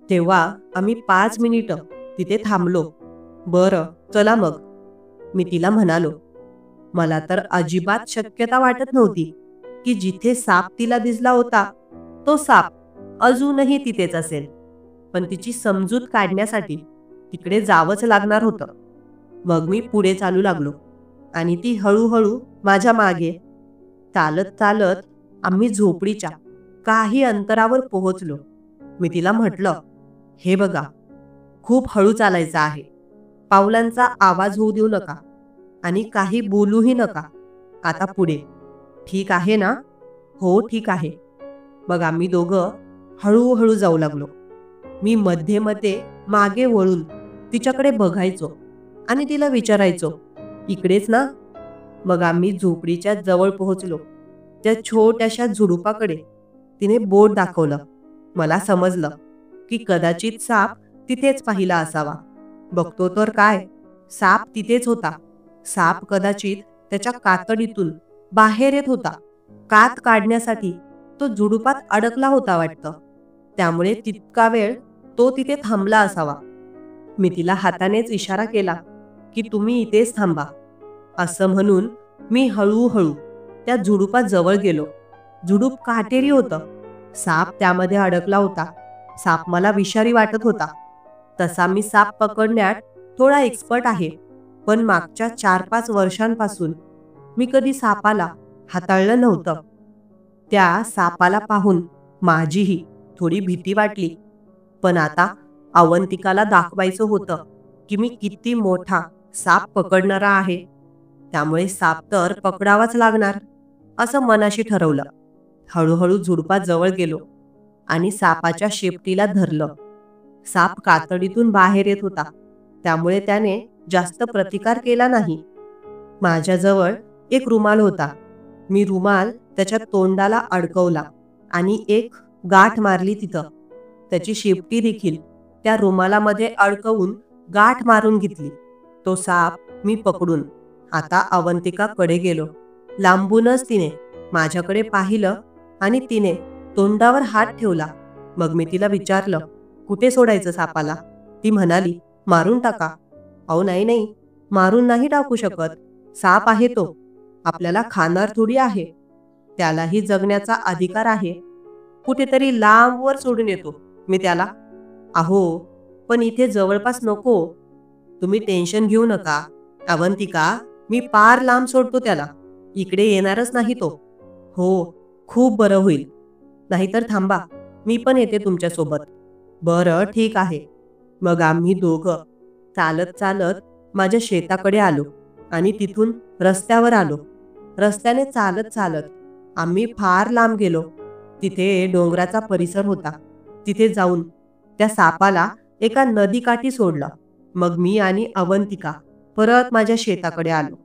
तेव्हा आम्ही 5 मिनिटं तिथे थांबलो. बरं, चला मग, मी तिला म्हणालो. मला तर अजिबात शक्यता वाटत नव्हती की जिथे साप तिला दिसला होता तो साप अजूनही तिथेच असेल. पण तिची समजूत काढण्यासाठी तिकडे जावंच लागणार होतं. मग मी पुढे चालू लागलो आणि ती हळूहळू माझ्या मागे. चालत चालत आम्ही झोपडीच्या काही अंतरावर पोहोचलो. मी तिला म्हटलं, हे बघा, खूप हळू चालायचं आहे. पावलांचा आवाज होऊ देऊ नका आणि काही बोलूही नका. आता पुढे. ठीक आहे ना? हो, ठीक आहे. मग आम्ही दोघं हळूहळू जाऊ लागलो. मी मध्ये मध्ये मागे वळून तिच्याकडे बघायचो आणि तिला विचारायचो, इकडेच ना? मग आम्ही झोपडीच्या जवळ पोहोचलो. त्या छोट्याशा झुडुपाकडे तिने बोट दाखवलं. मला समजलं की कदाचित साप तिथेच पाहिला असावा. बघतो तर काय, साप तिथेच होता. साप कदाचित त्याच्या कातडीतून बाहेर येत होता. कात काढण्यासाठी तो झुडुपात अडकला होता वाटतं. त्यामुळे तितका वेळ तो तिथे थांबला असावा. मी तिला हातानेच इशारा केला की तुम्ही इथेच थांबा. असं म्हणून मी हळूहळू त्या झुडुपाजवळ गेलो. झुडूप काटेरी होतं. साप त्यामध्ये अडकला होता. साप मला विषारी वाटत होता. तसा मी साप पकडण्यात थोडा एक्सपर्ट आहे, पण मागच्या 4-5 वर्षांपासून मी कधी सापाला हाताळलं नव्हतं. त्या सापाला पाहून माझीही थोडी भीती वाटली. पण आता अवंतिकाला दाखवायचं होतं की मी किती मोठा साप पकडणारा आहे. त्यामुळे साप तर पकडावाच लागणार असं मनाशी ठरवलं. हळूहळू झुडपाजवळ गेलो आणि सापाच्या शेपटीला धरलं. साप कातडीतून बाहेर येत होता. त्यामुळे त्याने जास्त प्रतिकार केला नाही. माझ्याजवळ एक रुमाल होता. मी रुमाल त्याच्या तोंडाला अडकवला आणि एक गाठ मारली तिथं. त्याची शेपटी देखील त्या रुमालामध्ये अडकवून गाठ मारून घेतली. तो साप मी पकडून आता अवंतिकाकडे गेलो. लांबूनच तिने माझ्याकडे पाहिलं आणि तिने तोंडावर हात ठेवला. मग मी तिला विचारलं, कुठे सोडायचं सापाला? ती म्हणाली, मारून टाका. अहो, नाही नाही, मारून नाही टाकू शकत. साप आहे तो, आपल्याला खाणार थोडी आहे. त्यालाही जगण्याचा अधिकार आहे. कुठेतरी लांबवर सोडून येतो मी त्याला. अहो, पण इथे जवळपास नको. तुम्ही टेन्शन घेऊ नका अवंतिका, मी पार लांब सोडतो त्याला. इकडे येणारच नाही तो. हो, खूप बरं होईल. नाहीतर थांबा, मी पण येते तुमच्यासोबत. बरं, ठीक आहे. मग आम्ही दोघं चालत चालत माझ्या शेताकडे आलो आणि तिथून रस्त्यावर आलो. रस्त्याने चालत चालत आम्ही फार लांब गेलो. तिथे डोंगराचा परिसर होता. तिथे जाऊन त्या सापाला एका नदीकाठी सोडलं. मग मी आणि अवंतिका परत माझ्या शेताकडे आलो.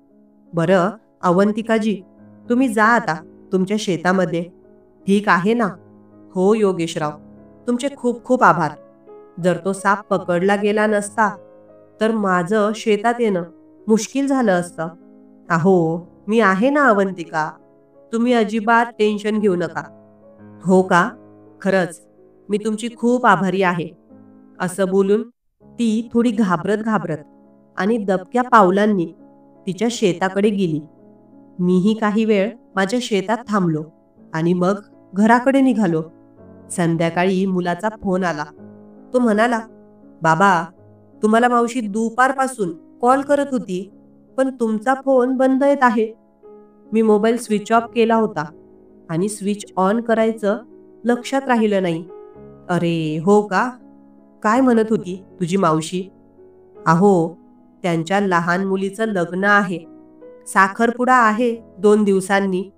बरं अवंतिकाजी, तुम्ही जा आता तुमच्या शेतामध्ये. ठीक आहे ना? हो योगेशराव, तुमचे खूप खूप आभार. जर तो साप पकडला गेला नसता तर माझं शेतात येणं मुश्किल झालं असतं. अहो, मी आहे ना अवंतिका, तुम्ही अजिबात टेन्शन घेऊ नका. हो का? खरंच मी तुमची खूप आभारी आहे. असं बोलून ती थोडी घाबरत घाबरत आणि दबक्या पावलांनी तिच्या शेताकडे गेली. मीही काही वेळ माझ्या शेतात थांबलो आणि मग घराकडे निघालो. संध्याकाळी मुलाचा फोन आला. तो म्हणाला, बाबा, तुम्हाला मावशी दुपारपासून कॉल करत होती, पण तुमचा फोन बंद येत आहे. मी मोबाईल स्विच ऑफ केला होता आणि स्विच ऑन करायचं लक्षात राहिलं नाही. अरे हो का? काय म्हणत होती तुझी मावशी? अहो, त्यांच्या लहान मुलीचं लग्न आहे. साखरपुडा आहे 2 दिवसांनी.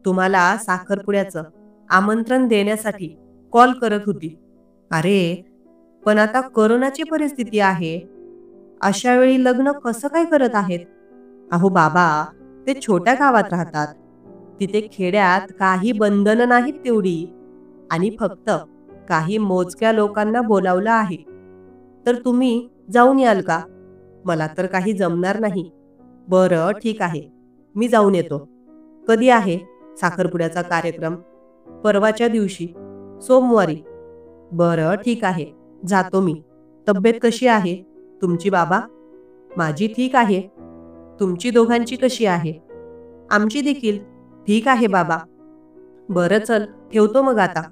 तुम्हाला साखरपुड्याचं आमंत्रण देण्यासाठी कॉल करत होती. अरे, पण आता कोरोनाची परिस्थिती आहे. अशा वेळी लग्न कसं काय करत आहेत? अहो बाबा, ते छोट्या गावात राहतात. तिथे खेड्यात काही बंधनं नाहीत तेवढी, आणि फक्त काही मोजक्या लोकांना बोलावलं आहे. तर तुम्ही जाऊन याल का? मला तर काही जमणार नाही. बरं, ठीक आहे. मी जाऊन येतो. कधी आहे साखरपुड्याचा कार्यक्रम? परवाच्या दिवशी, सोमवारी. बरं, ठीक आहे. जातो मी. तब्येत कशी आहे तुमची बाबा? माझी ठीक आहे. तुमची दोघांची कशी आहे? आमची देखील ठीक आहे बाबा. बरं, चल ठेवतो मग आता.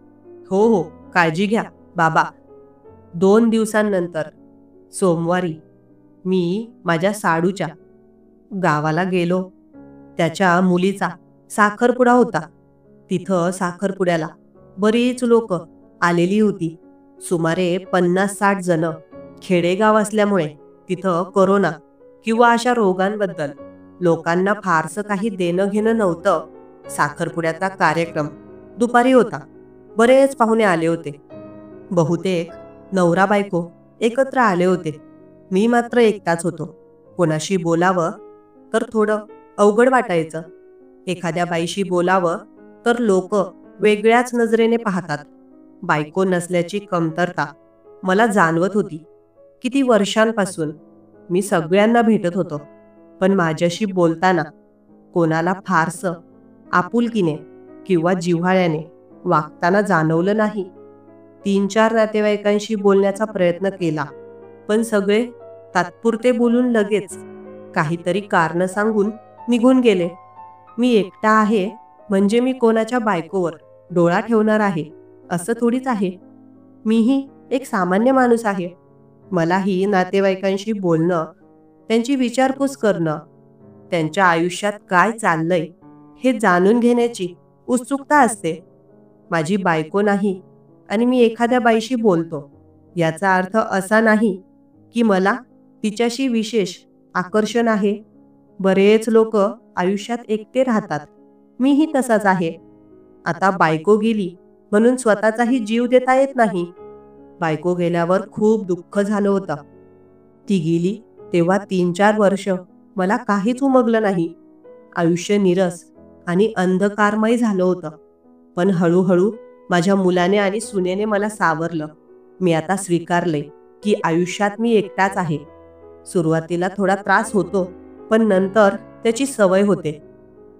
हो हो, काळजी घ्या बाबा. 2 दिवसांनंतर, सोमवारी, मी माझ्या साडूच्या गावाला गेलो. त्याच्या मुलीचा साखरपुडा होता. तिथं साखरपुड्याला बरीच लोक आलेली होती. सुमारे 50-60 जण. खेडेगाव असल्यामुळे तिथं कोरोना किंवा अशा रोगांबद्दल लोकांना फारसं काही देणं घेणं नव्हतं. साखरपुड्याचा कार्यक्रम दुपारी होता. बरेच पाहुणे आले होते. बहुतेक नवरा बायको एकत्र आले होते. मी मात्र एकटाच होतो. कोणाशी बोलावं तर थोडं अवघड वाटायचं. एखाद्या बाईशी बोलावं तर लोक वेगळ्याच नजरेने पाहतात. बायको नसल्याची कमतरता मला जाणवत होती. किती वर्षांपासून मी सगळ्यांना भेटत होतो, पण माझ्याशी बोलताना कोणाला फारसं आपुलकीने किंवा जिव्हाळ्याने वागताना जाणवलं नाही. 3-4 नातेवाईकांशी बोलण्याचा प्रयत्न केला, पण सगळे तात्पुरते बोलून लगेच काहीतरी कारण सांगून निघून गेले. मी एकटा आहे म्हणजे मी कोणाच्या बायकोवर डोळा ठेवणार आहे असं थोडीच आहे. मीही एक सामान्य माणूस आहे. मलाही नातेवाईकांशी बोलणं, त्यांची विचारपूस करणं, त्यांच्या आयुष्यात काय चाललंय हे जाणून घेण्याची उत्सुकता असते. माझी बायको नाही आणि मी एखाद्या बाईशी बोलतो, याचा अर्थ असा नाही की मला तिच्याशी विशेष आकर्षण आहे. बरेच लोक आयुष्यात एकटे राहतात. मीही तसाच आहे. आता बायको गेली म्हणून स्वतःचाही जीव देता येत नाही. बायको गेल्यावर खूप दुःख झालं होतं. ती गेली तेव्हा 3-4 वर्ष मला काहीच उमगलं नाही. आयुष्य निरस आणि अंधकारमय झालं होतं. पण हळूहळू माझ्या मुलाने आणि सुनेने मला सावरलं. मी आता स्वीकारले की आयुष्यात मी एकटाच आहे. सुरुवातीला थोडा त्रास होतो, पण नंतर त्याची सवय होते.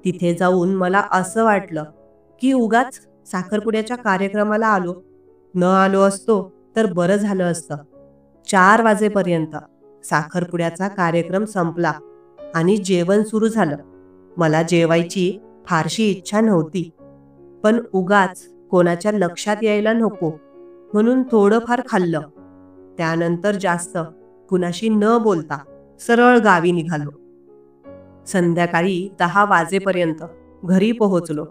तिथे जाऊन मला असं वाटलं की उगाच साखरपुड्याच्या कार्यक्रमाला आलो. न आलो असतो तर बरं झालं असतं. 4 वाजेपर्यंत साखरपुड्याचा कार्यक्रम संपला आणि जेवण सुरू झालं. मला जेवायची फारशी इच्छा नव्हती, पण उगाच कोणाच्या लक्षात यायला नको म्हणून थोडंफार खाल्लं. त्यानंतर जास्त कुणाशी न बोलता सरळ गावी निघालो. संध्याकाळी 10 वाजेपर्यंत घरी पोहोचलो.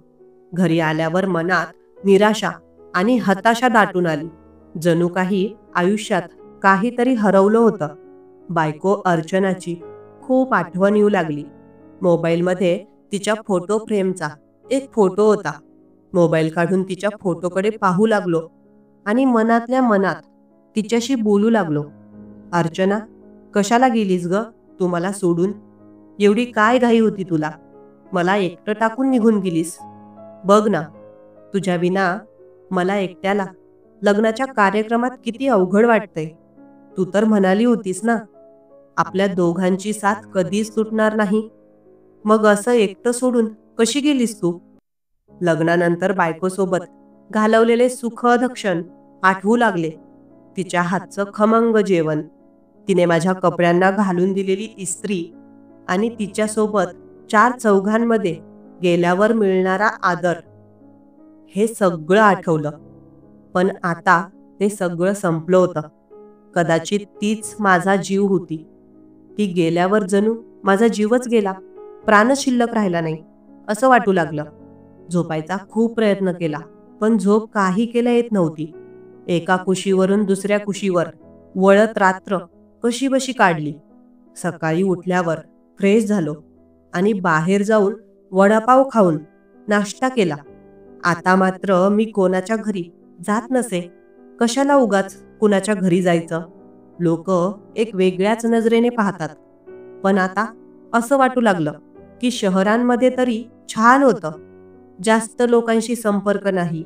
घरी आल्यावर मनात निराशा आणि हताशा दाटून आली. जणू काही आयुष्यात काहीतरी हरवलं होतं. बायको अर्चनाची खूप आठवण येऊ लागली. मोबाईलमध्ये तिच्या फोटो फ्रेमचा एक फोटो होता. मोबाईल काढून तिच्या फोटोकडे पाहू लागलो आणि मनातल्या मनात तिच्याशी बोलू लागलो. अर्चना, कशाला गेलीस ग तू मला सोडून? एवढी काय घाई होती तुला? मला एकटं टाकून निघून गेलीस. बघ ना, तुझ्या विना मला एकट्याला लग्नाच्या कार्यक्रमात किती अवघड वाटतंय. तू तर म्हणाली होतीस ना, आपल्या दोघांची साथ कधीच तुटणार नाही. मग असं एकटं सोडून कशी गेलीस तू? लग्नानंतर बायकोसोबत घालवलेले सुखद क्षण आठवू लागले. तिच्या हातचं खमंग जेवण, तिने माझ्या कपड्यांना घालून दिलेली इस्त्री आणि तिच्यासोबत 4 चौघांमध्ये गेल्यावर मिळणारा आदर, हे सगळं आठवलं. पण आता ते सगळं संपलं होतं. कदाचित तीच माझा जीव होती. ती गेल्यावर जणू माझा जीवच गेला, प्राणच शिल्लक राहिला नाही असं वाटू लागलं. झोपायचा खूप प्रयत्न केला, पण झोप काही केल्या येत नव्हती. एका कुशीवरून दुसऱ्या कुशीवर वळत रात्र कशीबशी काढली. सकाळी उठल्यावर फ्रेश झालो आणि बाहेर जाऊन वडापाव खाऊन नाश्ता केला. आता मात्र मी कोणाच्या घरी जात नसे. कशाला उगाच कुणाच्या घरी जायचं? लोक एक वेगळ्याच नजरेने पाहतात. पण आता असं वाटू लागलं की शहरांमध्ये तरी छान होतं. जास्त लोकांशी संपर्क नाही,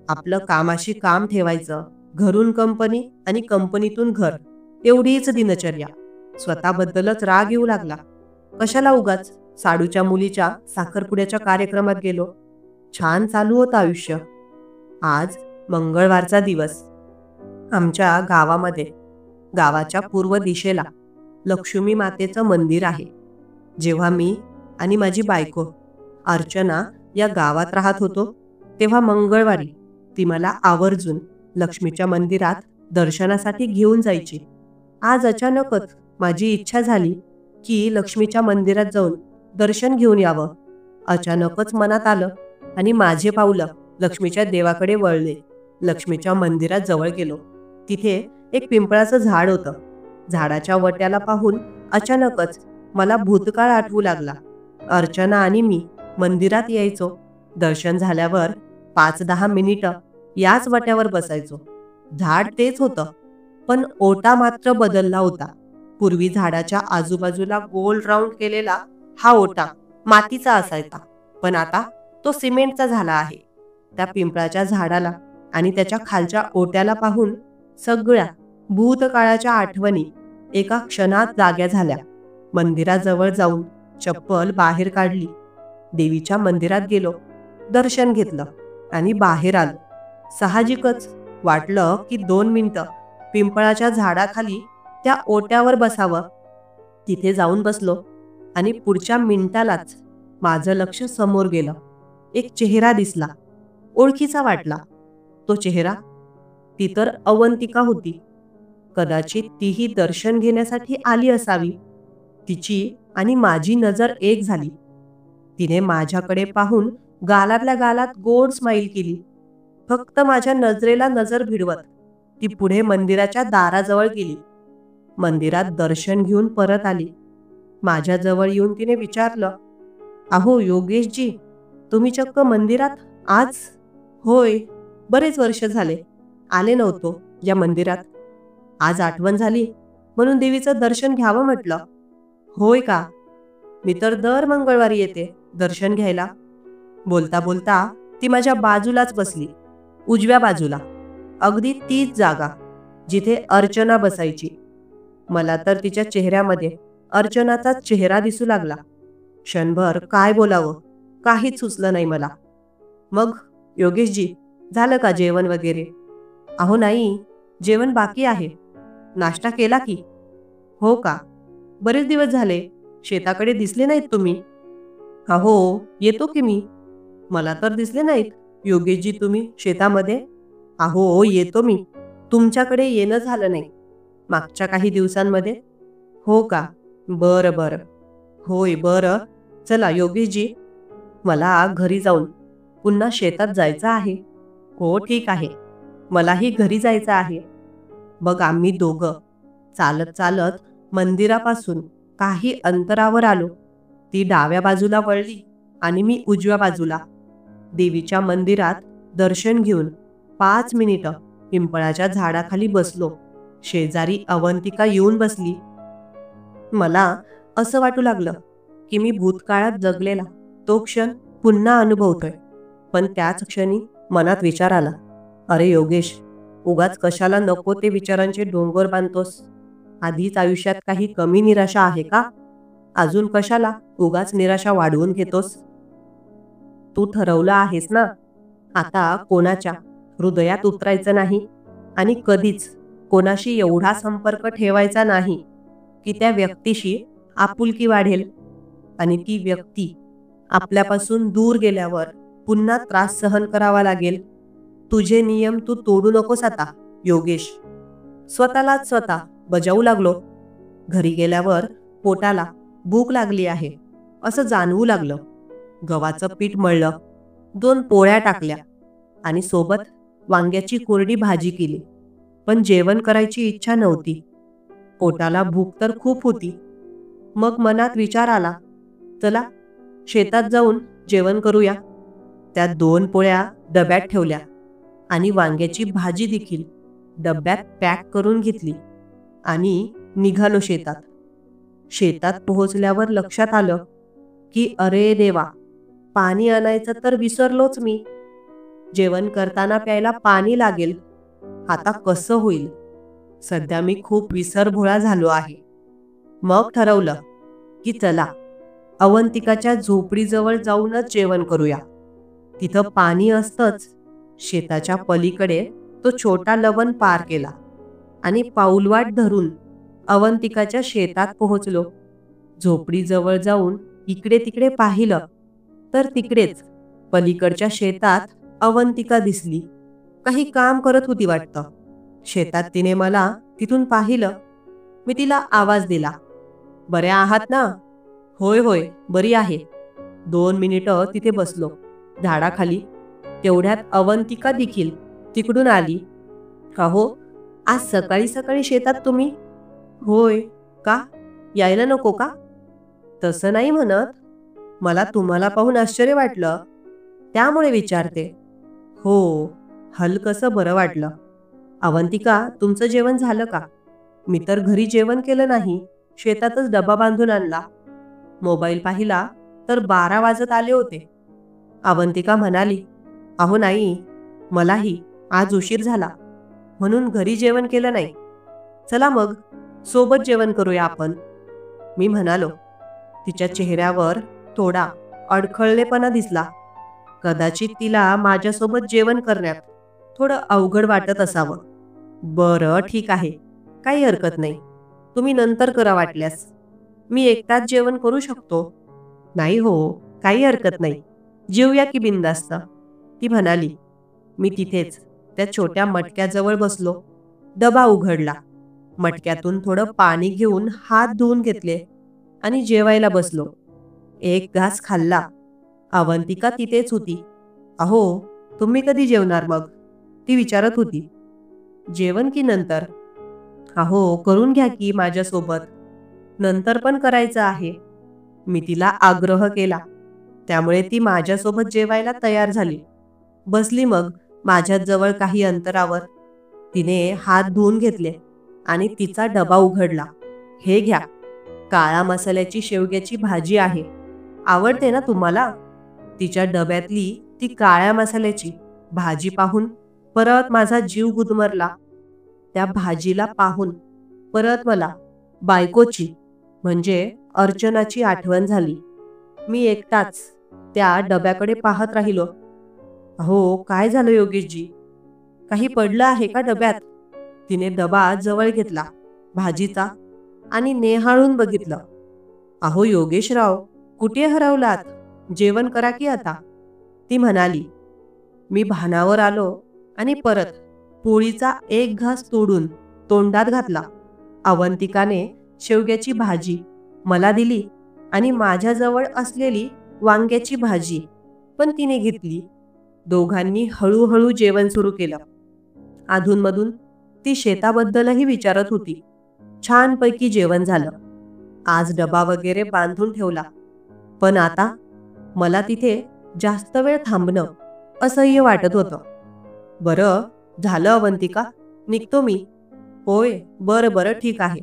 आपलं कामाशी काम ठेवायचं, घरून कंपनी आणि कंपनीतून घर, एवढीच दिनचर्या. स्वतःबद्दलच राग येऊ लागला. कशाला उगाच साडूच्या मुलीच्या साखरपुड्याच्या कार्यक्रमात गेलो. छान चालू होतं आयुष्य. आज मंगळवारचा दिवस. आमच्या गावामध्ये, गावाच्या पूर्व दिशेला लक्ष्मी मातेचं मंदिर आहे. जेव्हा मी आणि माझी बायको अर्चना या गावात राहत होतो, तेव्हा मंगळवारी ती मला आवर्जून लक्ष्मीच्या मंदिरात दर्शनासाठी घेऊन जायची. आज अचानकच माझी इच्छा झाली की लक्ष्मीच्या मंदिरात जाऊन दर्शन घेऊन यावं. अचानकच मनात आलं आणि माझे पावलं लक्ष्मीच्या देवाकडे वळले. लक्ष्मीच्या मंदिरात जवळ गेलो. तिथे एक पिंपळाचं झाड होतं. झाडाच्या वट्याला पाहून अचानकच मला भूतकाळ आठवू लागला. अर्चना आणि मी मंदिरात यायचो. दर्शन झाल्यावर 5-10 मिनिटं याच वट्यावर बसायचो. झाड तेच होतं, पण ओटा मात्र बदलला होता. पूर्वी झाडाच्या आजूबाजूला गोल राऊंड केलेला हा ओटा मातीचा असायचा, पण आता तो सिमेंटचा झाला आहे. त्या पिंपळाच्या झाडाला आणि त्याच्या खालच्या ओट्याला पाहून सगळ्या भूतकाळाच्या आठवणी एका क्षणात जाग्या झाल्या. मंदिराजवळ जाऊन चप्पल बाहेर काढली. देवीच्या मंदिरात गेलो, दर्शन घेतलं आणि बाहेर आलो. साहजिकच वाटलं की 2 मिनिटं पिंपळाच्या झाडाखाली त्या ओट्यावर बसावं. तिथे जाऊन बसलो आणि पुढच्या मिनिटालाच माझं लक्ष समोर गेलं. एक चेहरा दिसला, ओळखीचा वाटला. तो चेहरा, ती तर अवंतिका होती. कदाचित तीही दर्शन घेण्यासाठी आली असावी. तिची आणि माझी नजर एक झाली. तिने माझ्याकडे पाहून गालातल्या गालात गोड स्माईल केली. फक्त माझ्या नजरेला नजर भिडवत ती पुढे मंदिराच्या दाराजवळ गेली. मंदिरात दर्शन घेऊन परत आली. माझ्याजवळ येऊन तिने विचारलं, "अहो योगेशजी, तुम्ही चक्क मंदिरात आज?" "होय, बरेच वर्ष झाले आले नव्हतो या मंदिरात. आज आठवण झाली म्हणून देवीचं दर्शन घ्यावं म्हटलं." "होय का? मी तर दर मंगळवारी येते दर्शन घ्यायला." बोलता बोलता ती माझ्या बाजूलाच बसली, उजव्या बाजूला, अगदी तीच जागा जिथे अर्चना बसायची. मला तर तिच्या चेहऱ्यामध्ये अर्चनाचाच चेहरा दिसू लागला. क्षणभर काय बोलावं काहीच सुचलं नाही मला. "मग योगेशजी, झालं का जेवण वगैरे?" "अहो नाही, जेवण बाकी आहे. नाश्ता केला की." "हो का? बरेच दिवस झाले शेताकडे दिसले नाहीत तुम्ही." "अहो येतो की मी." "मला तर दिसले नाहीत योगेशजी तुम्ही शेतामध्ये." "अहो येतो मी, तुमच्याकडे येणं झालं नाही मागच्या काही दिवसांमध्ये." "हो का? बरं बरं. होय बरं. चला योगेशजी, मला घरी जाऊन पुन्हा शेतात जायचं आहे." "हो ठीक आहे, मलाही घरी जायचं आहे." मग आम्ही दोघं चालत चालत मंदिरापासून काही अंतरावर आलो. ती डाव्या बाजूला वळली आणि मी उजव्या बाजूला. देवीच्या मंदिरात दर्शन घेऊन 5 मिनिटं पिंपळाच्या झाडाखाली बसलो. शेजारी अवंतिका येऊन बसली. मला असं वाटू लागलं की मी भूतकाळात जगलेला तो क्षण पुन्हा अनुभवतोय. पण त्याच क्षणी मनात विचार आला, "अरे योगेश, उगाच कशाला नको ते विचारांचे डोंगर बांधतोस? आधीच आयुष्यात काही कमी निराशा आहे का? अजून कशाला उगाच निराशा वाढवून घेतोस? तू ठरवलं आहेस ना, आता कोणाच्या हृदयात उतरायचं नाही आणि कधीच कोणाशी एवढा संपर्क ठेवायचा नाही की त्या व्यक्तीशी आपुलकी वाढेल आणि ती व्यक्ती आपल्यापासून दूर गेल्यावर पुन्हा त्रास सहन करावा लागेल. तुझे नियम तू तोडू नकोस आता योगेश." स्वतःलाच स्वतः बजावू लागलो. घरी गेल्यावर पोटाला भूक लागली आहे असं जाणवू लागलं. गव्हाचं पीठ मळलं, 2 पोळ्या टाकल्या आणि सोबत वांग्याची कोरडी भाजी केली. पण जेवण करायची इच्छा नव्हती. पोटाला भूक तर खूप होती. मग मनात विचार आला, चला शेतात जाऊन जेवण करूया. त्या 2 पोळ्या डब्यात ठेवल्या आणि वांग्याची भाजी देखील डब्यात पॅक करून घेतली. आणि निघालो शेतात. शेतात पोहोचल्यावर लक्षात आलं की अरे देवा, पाणी आणायचं तर विसरलोच मी. जेवण करताना प्यायला पाणी लागेल. आता कसं होईल? सध्या मी खूप विसरभोळा झालो आहे. मग ठरवलं की चला, अवंतिकाच्या झोपडीजवळ जाऊनच जेवण करूया. तिथं पाणी असतंच. शेताच्या पलीकडे तो छोटा लवण पार केला आणि पाऊलवाट धरून अवंतिकाच्या शेतात पोहोचलो. झोपडीजवळ जाऊन इकडे तिकडे पाहिलं तर तिकडेच पलीकडच्या शेतात अवंतिका दिसली. काही काम करत होती वाटतं. शेतात तिने मला तिथून पाहिलं. मी तिला आवाज दिला, "बऱ्या आहात ना?" "होय होय, बरी आहे." 2 मिनिटं तिथे बसलो झाडाखाली. तेवढ्यात अवंतिका देखील तिकडून आली. "का हो, आज सकाळी सकाळी शेतात तुम्ही?" "होय, का? यायला नको का?" "तसं नाही म्हणत. मला तुम्हाला पाहून आश्चर्य वाटलं, त्यामुळे विचारते." "हो, हलकसं बरं वाटलं." "अवंतिका, तुमचं जेवण झालं का?" "मी तर घरी जेवण केलं नाही, शेतातच डबा बांधून आणला." मोबाईल पाहिला तर 12 वाजत आले होते. अवंतिका म्हणाली, "अहो नाही, मलाही आज उशीर झाला, म्हणून घरी जेवण केलं नाही. चला मग, सोबत जेवण करूया आपण." मी म्हणालो. तिच्या चेहऱ्यावर थोडा अडखळलेपणा दिसला. कदाचित तिला माझ्यासोबत जेवण करण्यात थोडं अवघड वाटत असावं. "बरं, ठीक आहे. काही हरकत नाही. तुम्ही नंतर करा वाटल्यास. मी एकटाच जेवण करू शकतो." "नाही हो, काही हरकत नाही. जेवूया की बिनधास्त," ती म्हणाली. मी तिथेच त्या छोट्या मटक्याजवळ बसलो. डबा उघडला. मटक्यातून थोडं पाणी घेऊन हात धुवून घेतले आणि जेवायला बसलो. एक घास खाल्ला. अवंतिका तिथेच होती. "अहो, तुम्ही कधी जेवणार मग?" ती विचारत होती. "जेवण की नंतर?" "अहो, करून घ्या की माझ्यासोबत. नंतर पण करायचं आहे." मी तिला आग्रह केला. त्यामुळे ती माझ्यासोबत जेवायला तयार झाली. बसली मग माझ्याजवळ काही अंतरावर. तिने हात धुवून घेतले आणि तिचा डबा उघडला. "हे घ्या, काळा मसाल्याची शेवग्याची भाजी आहे. आवडते ना तुम्हाला?" तिच्या डब्यातली ती काळ्या मसाल्याची भाजी पाहून परत माझा जीव गुदमरला. त्या भाजीला पाहून परत मला बायकोची म्हणजे अर्चनाची आठवण झाली. मी एकटाच त्या डब्याकडे पाहत राहिलो. "अहो, काय झालं योगेशजी? काही पडलं आहे का डब्यात?" तिने डबा जवळ घेतला भाजीचा आणि नेहाळून बघितलं. "अहो योगेशराव, कुठे हरवलात? जेवण करा की आता," ती म्हणाली. मी भानावर आलो आणि परत पोळीचा एक घास तोडून तोंडात घातला. अवंतिकाने शेवग्याची भाजी मला दिली आणि माझ्याजवळ असलेली वांग्याची भाजी पण तिने घेतली. दोघांनी हळूहळू जेवण सुरू केलं. अधूनमधून ती शेताबद्दलही विचारत होती. छानपैकी जेवण झालं. आज डबा वगैरे बांधून ठेवला. पण आता मला तिथे जास्त वेळ थांबणं असह्य वाटत होतं. "बरं, झालं अवंतिका, निघतो मी." "होय, बरं बरं, ठीक आहे."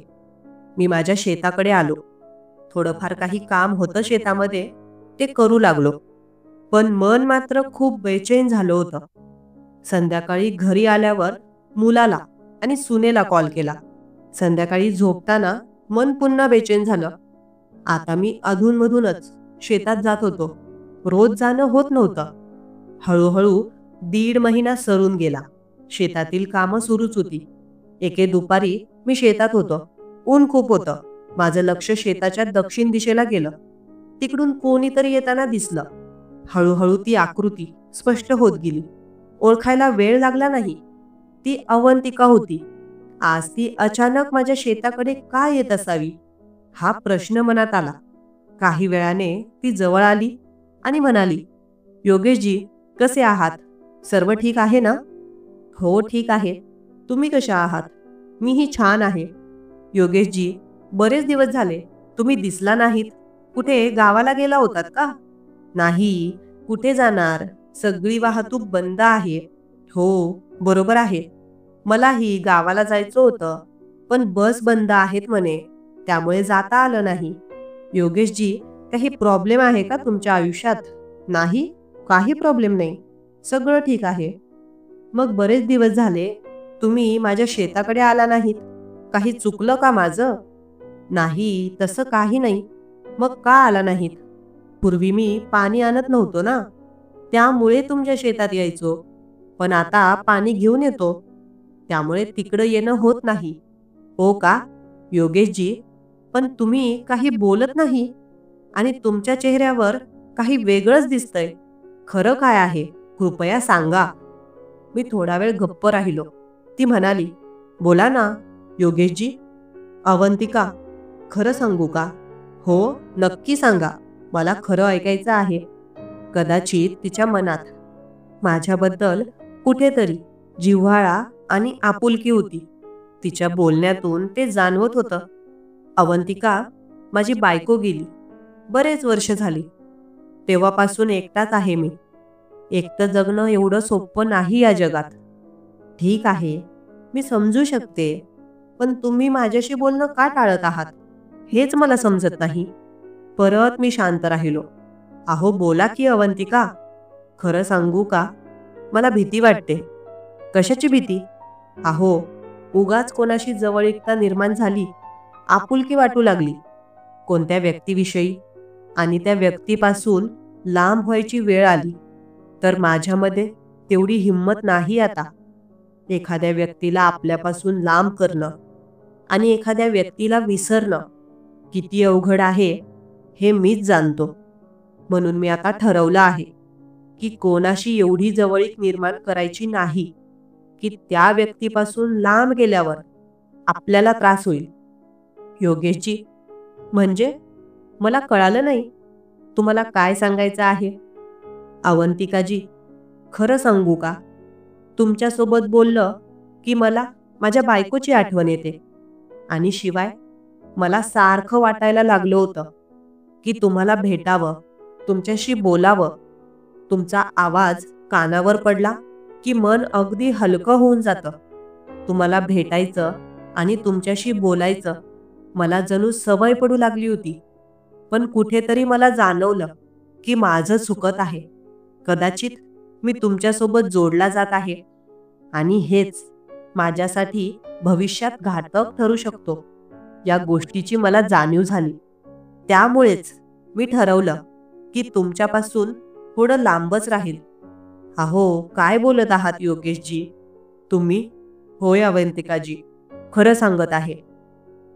मी माझ्या शेताकडे आलो. थोडंफार काही काम होतं शेतामध्ये, ते करू लागलो. पण मन मात्र खूप बेचैन झालं होतं. संध्याकाळी घरी आल्यावर मुलाला आणि सुनेला कॉल केला. संध्याकाळी झोपताना मन पुन्हा बेचैन झालं. आता मी अधूनमधूनच शेतात जात होतो. रोज जाणं होत नव्हतं. हळूहळू 1.5 महिना सरून गेला. शेतातील कामं सुरूच होती. एके दुपारी मी शेतात होतो. ऊन खूप होतं. माझं लक्ष शेताच्या दक्षिण दिशेला गेलं. तिकडून कोणीतरी येताना दिसलं. हळूहळू ती आकृती स्पष्ट होत गेली. ओळखायला वेळ लागला नाही. ती अवंतिका होती. आज ती अचानक माझ्या शेताकडे का येत असावी, हा प्रश्न मनात आला. काही वेळाने ती जवळ आली आणि म्हणाली, "योगेशजी, कसे आहात? सर्व ठीक आहे ना?" "हो, ठीक आहे. तुम्ही कशा आहात?" "मीही छान आहे." "योगेशजी, बरेच दिवस झाले. तुम्ही दिसला नाहीत. कुठे गावाला गेला होतात का?" "नाही, कुठे जाणार? सगळी वाहतूक बंद आहे." "हो, बरोबर आहे. मलाही गावाला जायचं होतं. पण बस बंद आहेत म्हणे, त्यामुळे जाता आलं नाही. योगेशजी, काही प्रॉब्लेम आहे का तुमच्या आयुष्यात? नाही, काही प्रॉब्लेम नाही, सगळं ठीक आहे. मग बरेच दिवस झाले तुम्ही माझ्या शेताकडे आला नाहीत. काही चुकलं का माझं? नाही, तसं काही नाही. मग का आला नाहीत? पूर्वी मी पाणी आणत नव्हतो ना, त्यामुळे तुमच्या शेतात यायचो. पण आता पाणी घेऊन येतो, त्यामुळे तिकडं येणं होत नाही. हो का? योगेशजी, पण तुम्ही काही बोलत नाही आणि तुमच्या चेहऱ्यावर काही वेगळंच दिसतंय. खरं काय आहे? कृपया सांगा. मी थोडा वेळ गप्प राहिलो. ती म्हणाली, बोला ना योगेशजी. अवंतिका, खरं सांगू का? हो, नक्की सांगा. मला खरं ऐकायचं आहे. कदाचित तिच्या मनात माझ्याबद्दल कुठेतरी जिव्हाळा आणि आपुलकी होती. तिच्या बोलण्यातून ते जाणवत होतं. अवंतिका, माझी बायको गेली. बरेच वर्ष झाली. तेव्हापासून एकटाच आहे मी. एकटं जगणं एवढं सोपं नाही या जगात. ठीक आहे, मी समजू शकते. पण तुम्ही माझ्याशी बोलणं का टाळत आहात? हेच मला समजत नाही. परत मी शांत राहिलो. अहो बोला की अवंतिका. खरं सांगू का? मला भीती वाटते. कशाची भीती? अहो, उगाच कोणाशी जवळीकता निर्माण झाली, आपुलकी वाटू लागली कोणत्या व्यक्तीविषयी, आणि त्या व्यक्तीपासून लांब व्हायची वेळ आली, तर माझ्यामध्ये तेवढी हिंमत नाही आता. एखाद्या व्यक्तीला आपल्यापासून लांब करणं आणि एखाद्या व्यक्तीला विसरणं किती अवघड आहे हे मीच जाणतो. म्हणून मी आता ठरवलं आहे की कोणाशी एवढी जवळीक निर्माण करायची नाही की त्या व्यक्तीपासून लांब गेल्यावर आपल्याला त्रास होईल. योगेशजी, म्हणजे मला कळालं नाही, तुम्हाला काय सांगायचं आहे? अवंतिकाजी, खरं सांगू का? तुमच्यासोबत बोललं की मला माझ्या बायकोची आठवण येते. आणि शिवाय मला सारखं वाटायला लागलं होतं की तुम्हाला भेटावं, तुमच्याशी बोलावं. तुमचा आवाज कानावर पडला की मन अगदी हलकं होऊन जातं. तुम्हाला भेटायचं आणि तुमच्याशी बोलायचं मला जणू सवय पडू लागली होती. पण कुठेतरी मला जाणवलं की माझं चुकत आहे. कदाचित मी तुमच्यासोबत जोडला जात आहे आणि हेच माझ्यासाठी भविष्यात घातक ठरू शकतो. या गोष्टीची मला जाणीव झाली. त्यामुळेच मी ठरवलं की तुमच्यापासून थोडं लांबच राहील. अहो, काय बोलत आहात योगेशजी? तुम्ही? होय अवंतिकाजी, खरं सांगत आहे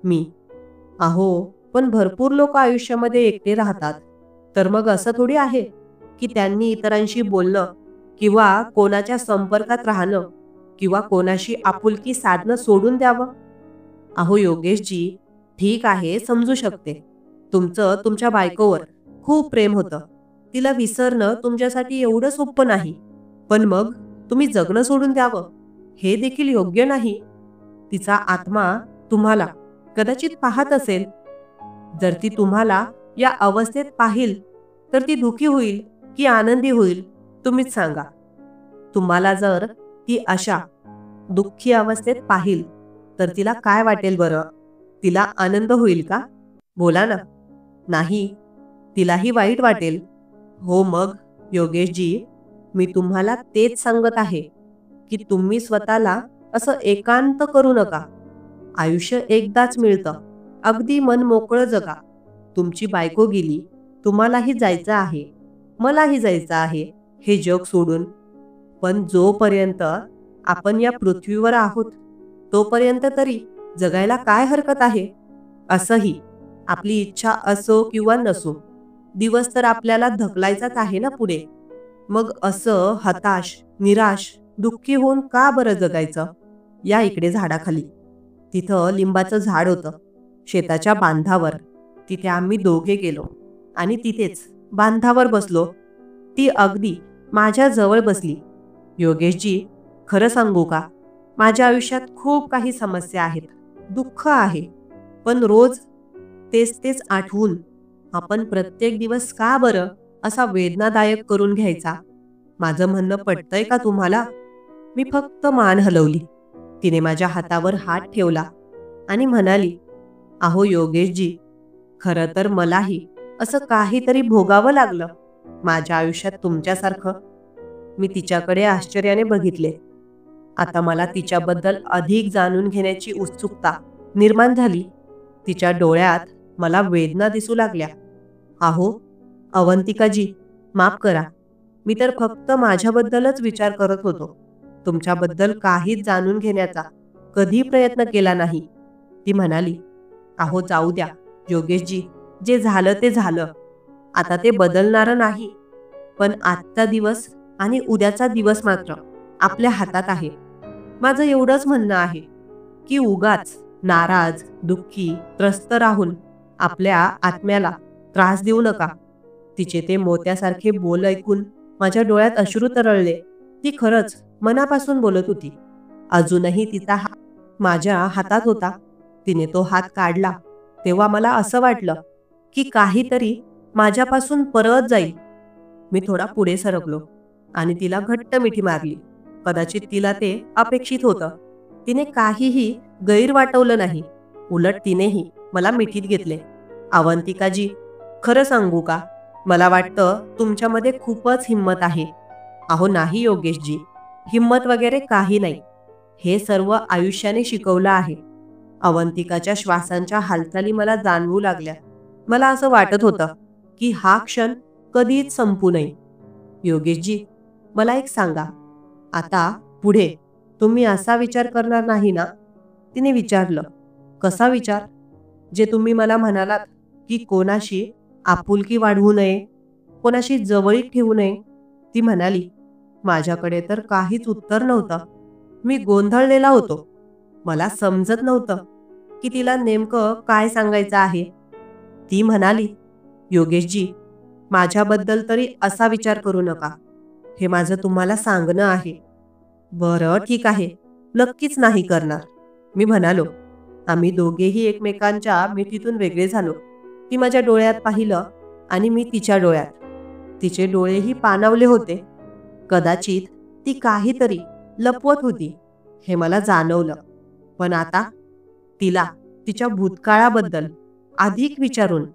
मी. अहो, पण भरपूर लोक आयुष्यामध्ये एकटे राहतात. तर मग असं थोडी आहे की त्यांनी इतरांशी बोलणं किंवा कोणाच्या संपर्कात राहणं किंवा कोणाशी आपुलकी साधणं सोडून द्यावं. अहो योगेशजी, ठीक आहे, समजू शकते. तुमचं तुमच्या बायकोवर खूप प्रेम होतं. तिला विसरणं तुमच्यासाठी एवढं सोपं नाही. पण मग तुम्ही जगणं सोडून द्यावं हे देखील योग्य नाही. तिचा आत्मा तुम्हाला कदाचित पाहत असेल. जर ती तुम्हाला या अवस्थेत पाहिल तर ती दुखी होईल की आनंदी होईल? तुम्हीच सांगा. तुम्हाला जर ती अशा दुःखी अवस्थेत पाहिल तर तिला काय वाटेल बरं? तिला आनंद होईल का? बोला ना. नाही, तिलाही वाईट वाटेल. हो मग योगेशजी, मी तुम्हाला तेच सांगत आहे की तुम्ही स्वतःला असं एकांत करू नका. आयुष्य एकदाच मिळतं. अगदी मन मोकळं जगा. तुमची बायको गेली, तुम्हालाही जायचं आहे, मलाही जायचं आहे हे जग सोडून. पण जोपर्यंत आपण या पृथ्वीवर आहोत तोपर्यंत तरी जगायला काय हरकत आहे? असंही आपली इच्छा असो किंवा नसो, दिवस तर आपल्याला ढकलायचाच आहे ना पुढे. मग असं हताश, निराश, दुःखी होऊन का बरं जगायचं? या इकडे झाडाखाली. तिथं लिंबाचं झाड होतं शेताच्या बांधावर. तिथे आम्ही दोघे गेलो आणि तिथेच बांधावर बसलो. ती अगदी माझ्या जवळ बसली. योगेशजी, खरं सांगू का? माझ्या आयुष्यात खूप काही समस्या आहेत, दुःख आहे. पण रोज तेच तेच आठवून आपण प्रत्येक दिवस का बरं असा वेदनादायक करून घ्यायचा? माझं म्हणणं पटतंय का तुम्हाला? मी फक्त मान हलवली. तिने माझ्या हातावर हात ठेवला आणि म्हणाली, अहो योगेशजी, खरं तर मलाही असं काहीतरी भोगावं लागलं माझ्या आयुष्यात तुमच्यासारखं. मी तिच्याकडे आश्चर्याने बघितले. आता मला तिच्याबद्दल अधिक जाणून घेण्याची उत्सुकता निर्माण झाली. तिच्या डोळ्यात मला वेदना दिसू लागल्या. अहो अवंतिकाजी, माफ करा. मी तर फक्त माझ्याबद्दलच विचार करत होतो. तुमच्याबद्दल काहीच जाणून घेण्याचा कधी प्रयत्न केला नाही. ती म्हणाली, अहो जाऊ द्या योगेशजी, जे झालं ते झालं. आता ते बदलणारं नाही. पण आजचा दिवस आणि उद्याचा दिवस मात्र आपल्या हातात आहे. माझं एवढंच म्हणणं आहे की उगाच नाराज, दुःखी, त्रस्त राहून आपल्या आत्म्याला त्रास देऊ नका. तिचे ते मोत्यासारखे बोल ऐकून माझ्या डोळ्यात अश्रू तरळले. ती खरंच मनापासून बोलत होती. अजूनही तिचा हात माझ्या हातात होता. तिने तो हात काढला तेव्हा मला असं वाटलं की काहीतरी माझ्यापासून परत जाईल. मी थोडा पुढे सरकलो आणि तिला घट्ट मिठी मारली. कदाचित तिला ते अपेक्षित होतं. तिने काहीही गैर वाटवलं नाही. उलट तिनेही मला मिठीत घेतले. अवंतिकाजी, खरं सांगू का, मला वाटतं तुमच्यामध्ये खूपच हिंमत आहे. अहो नाही योगेशजी, हिंमत वगैरे काही नाही. हे सर्व आयुष्याने शिकवलं आहे. अवंतिकाच्या श्वासांच्या हालचाली मला जाणवू लागल्या. मला असं वाटत होतं की हा क्षण कधीच संपू नये. योगेशजी, मला एक सांगा, आता पुढे तुम्ही असा विचार करणार नाही ना? तिने विचारलं. कसा विचार? जे तुम्ही मला म्हणालात की कोणाशी आपुलकी वाढवू नये, कोणाशी जवळीक ठेवू नये. ती म्हणाली, माझ्याकडे तर काहीच उत्तर नव्हतं. मी गोंधळलेला होतो. मला समजत नव्हतं की तिला नेमकं काय सांगायचं आहे. ती म्हणाली, योगेशजी, माझ्याबद्दल तरी असा विचार करू नका. हे माझं तुम्हाला सांगणं आहे. बरं ठीक आहे, नक्कीच नाही करणार, मी म्हणालो. आम्ही दोघेही एकमेकांच्या मिठीतून वेगळे झालो. ती माझ्या डोळ्यात पाहिलं आणि मी तिच्या डोळ्यात. तिचे डोळेही पाणावले होते. कदाचित ती काहीतरी लपवत होती हे मला जाणवलं. पण आता तिला तिच्या भूतकाळाबद्दल अधिक विचारून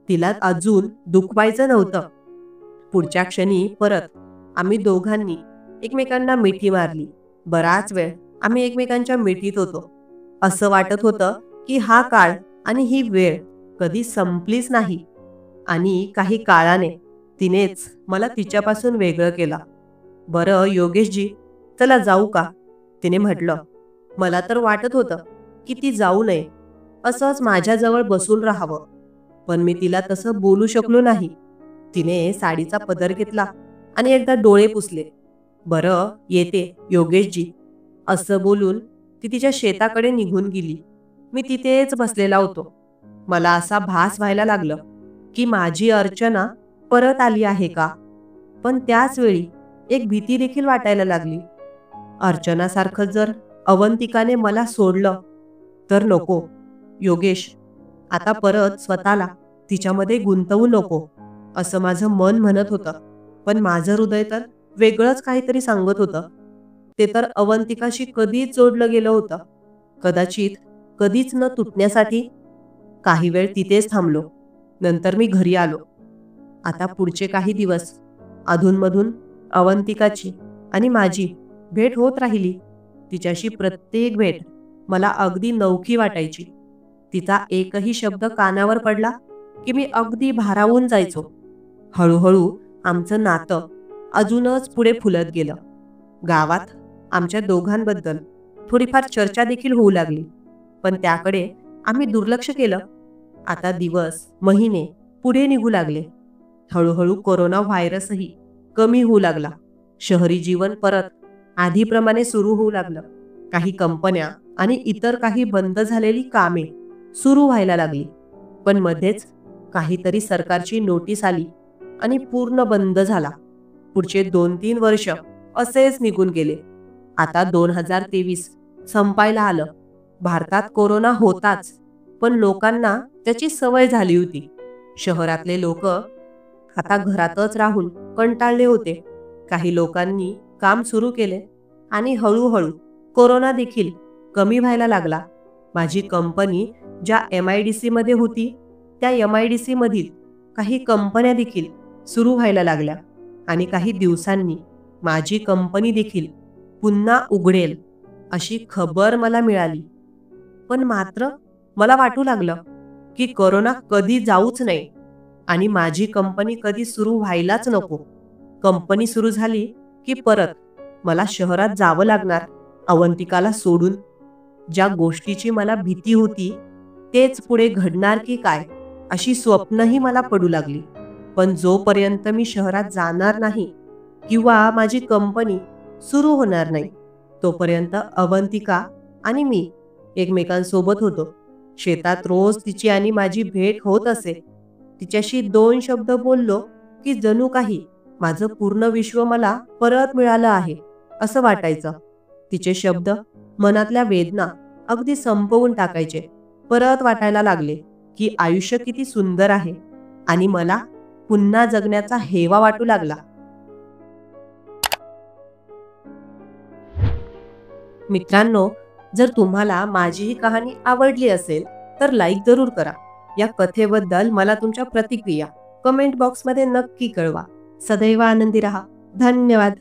तिला अजून दुखवायचं नव्हतं. पुढच्या क्षणी परत आम्ही दोघांनी एकमेकांना मिठी मारली. बराच वेळ आम्ही एकमेकांच्या मिठीत होतो. असं वाटत होतं की हा काळ आणि ही वेळ कधी संपलीच नाही. आणि काही काळाने तिनेच मला तिच्यापासून वेगळं केलं. बरं योगेशजी, चला जाऊ का? तिने म्हटलं. मला तर वाटत होतं की ती जाऊ नये, असंच माझ्याजवळ बसून राहावं. पण मी तिला तसं बोलू शकलो नाही. तिने साडीचा पदर घेतला आणि एकदा डोळे पुसले. बरं येते योगेशजी, असं बोलून ती तिच्या शेताकडे निघून गेली. मी तिथेच बसलेला होतो. मला असा भास व्हायला लागलं की माझी अर्चना परत आली आहे का? पण त्याच वेळी एक भीती देखील वाटायला लागली. अर्चनासारखं जर अवंतिकाने मला सोडलं तर नको. योगेश, आता परत स्वतःला तिच्यामध्ये गुंतवू नको, असं माझं मन म्हणत होतं. पण माझं हृदय तर वेगळंच काहीतरी सांगत होतं. ते तर अवंतिकाशी कधीच जोडलं गेलं होतं. कदाचित कधीच न तुटण्यासाठी. काही वेळ तिथेच थांबलो. नंतर मी घरी आलो. आता पुढचे काही दिवस अधूनमधून अवंतिकाची आणि माझी भेट होत राहिली. तिच्याशी प्रत्येक भेट मला अगदी नवखी वाटायची. तिचा एकही शब्द कानावर पडला की मी अगदी भारावून जायचो. हळूहळू आमचं नातं अजूनच पुढे फुलत गेलं. गावात आमच्या दोघांबद्दल थोडीफार चर्चा देखील होऊ लागली. पण त्याकडे आम्ही दुर्लक्ष केलं. आता दिवस, महिने पुढे निघू लागले. हळूहळू कोरोना व्हायरसही कमी होऊ लागला. शहरी जीवन परत आधीप्रमाणे सुरू होऊ लागलं. काही कंपन्या आणि इतर काही बंद झालेली कामे सुरू व्हायला लागली. पण मध्येच काहीतरी सरकारची नोटीस आली आणि पूर्ण बंद झाला. पुढचे 2-3 वर्ष असेच निघून गेले. आता 2023 संपायला आलं. भारतात कोरोना होताच, पण लोकांना त्याची सवय झाली होती. शहरातले लोक आता घरातच राहून कंटाळले होते. काही लोकांनी काम सुरू केले आणि हळूहळू कोरोना देखील कमी व्हायला लागला. माझी कंपनी ज्या MIDC मध्ये होती त्या MIDC मधील काही कंपन्या देखील सुरू व्हायला लागल्या आणि काही दिवसांनी माझी कंपनी देखील पुन्हा उघडेल अशी खबर मला मिळाली. पण मात्र मला वाटू लागलं की कोरोना कधी जाऊच नये आणि माझी कंपनी कधी सुरू व्हायलाच नको. कंपनी सुरू झाली की परत मला शहरात जावं लागणार, अवंतिकाला सोडून. ज्या गोष्टीची मला भीती होती तेच पुढे घडणार की काय अशी स्वप्नही मला पडू लागली. पण जोपर्यंत मी शहरात जाणार नाही किंवा माझी कंपनी सुरू होणार नाही तोपर्यंत अवंतिका आणि मी एकमेकांसोबत होतो. शेतात रोज तिची आणि माझी भेट होत असे. तिच्याशी 2 शब्द बोललो की जणू काही माझं पूर्ण विश्व मला परत मिळालं आहे असं वाटायचं. तिचे शब्द मनातल्या वेदना अगदी संपवून टाकायचे. परत वाटायला लागले की आयुष्य किती सुंदर आहे आणि मला पुन्हा जगण्याचा हेवा वाटू लागला. मित्रांनो, जर तुम्हाला माझी ही कहाणी आवडली असेल तर लाईक जरूर करा. या कथेबद्दल मला तुमच्या प्रतिक्रिया कमेंट बॉक्समध्ये नक्की कळवा. सदैव आनंदी रहा. धन्यवाद.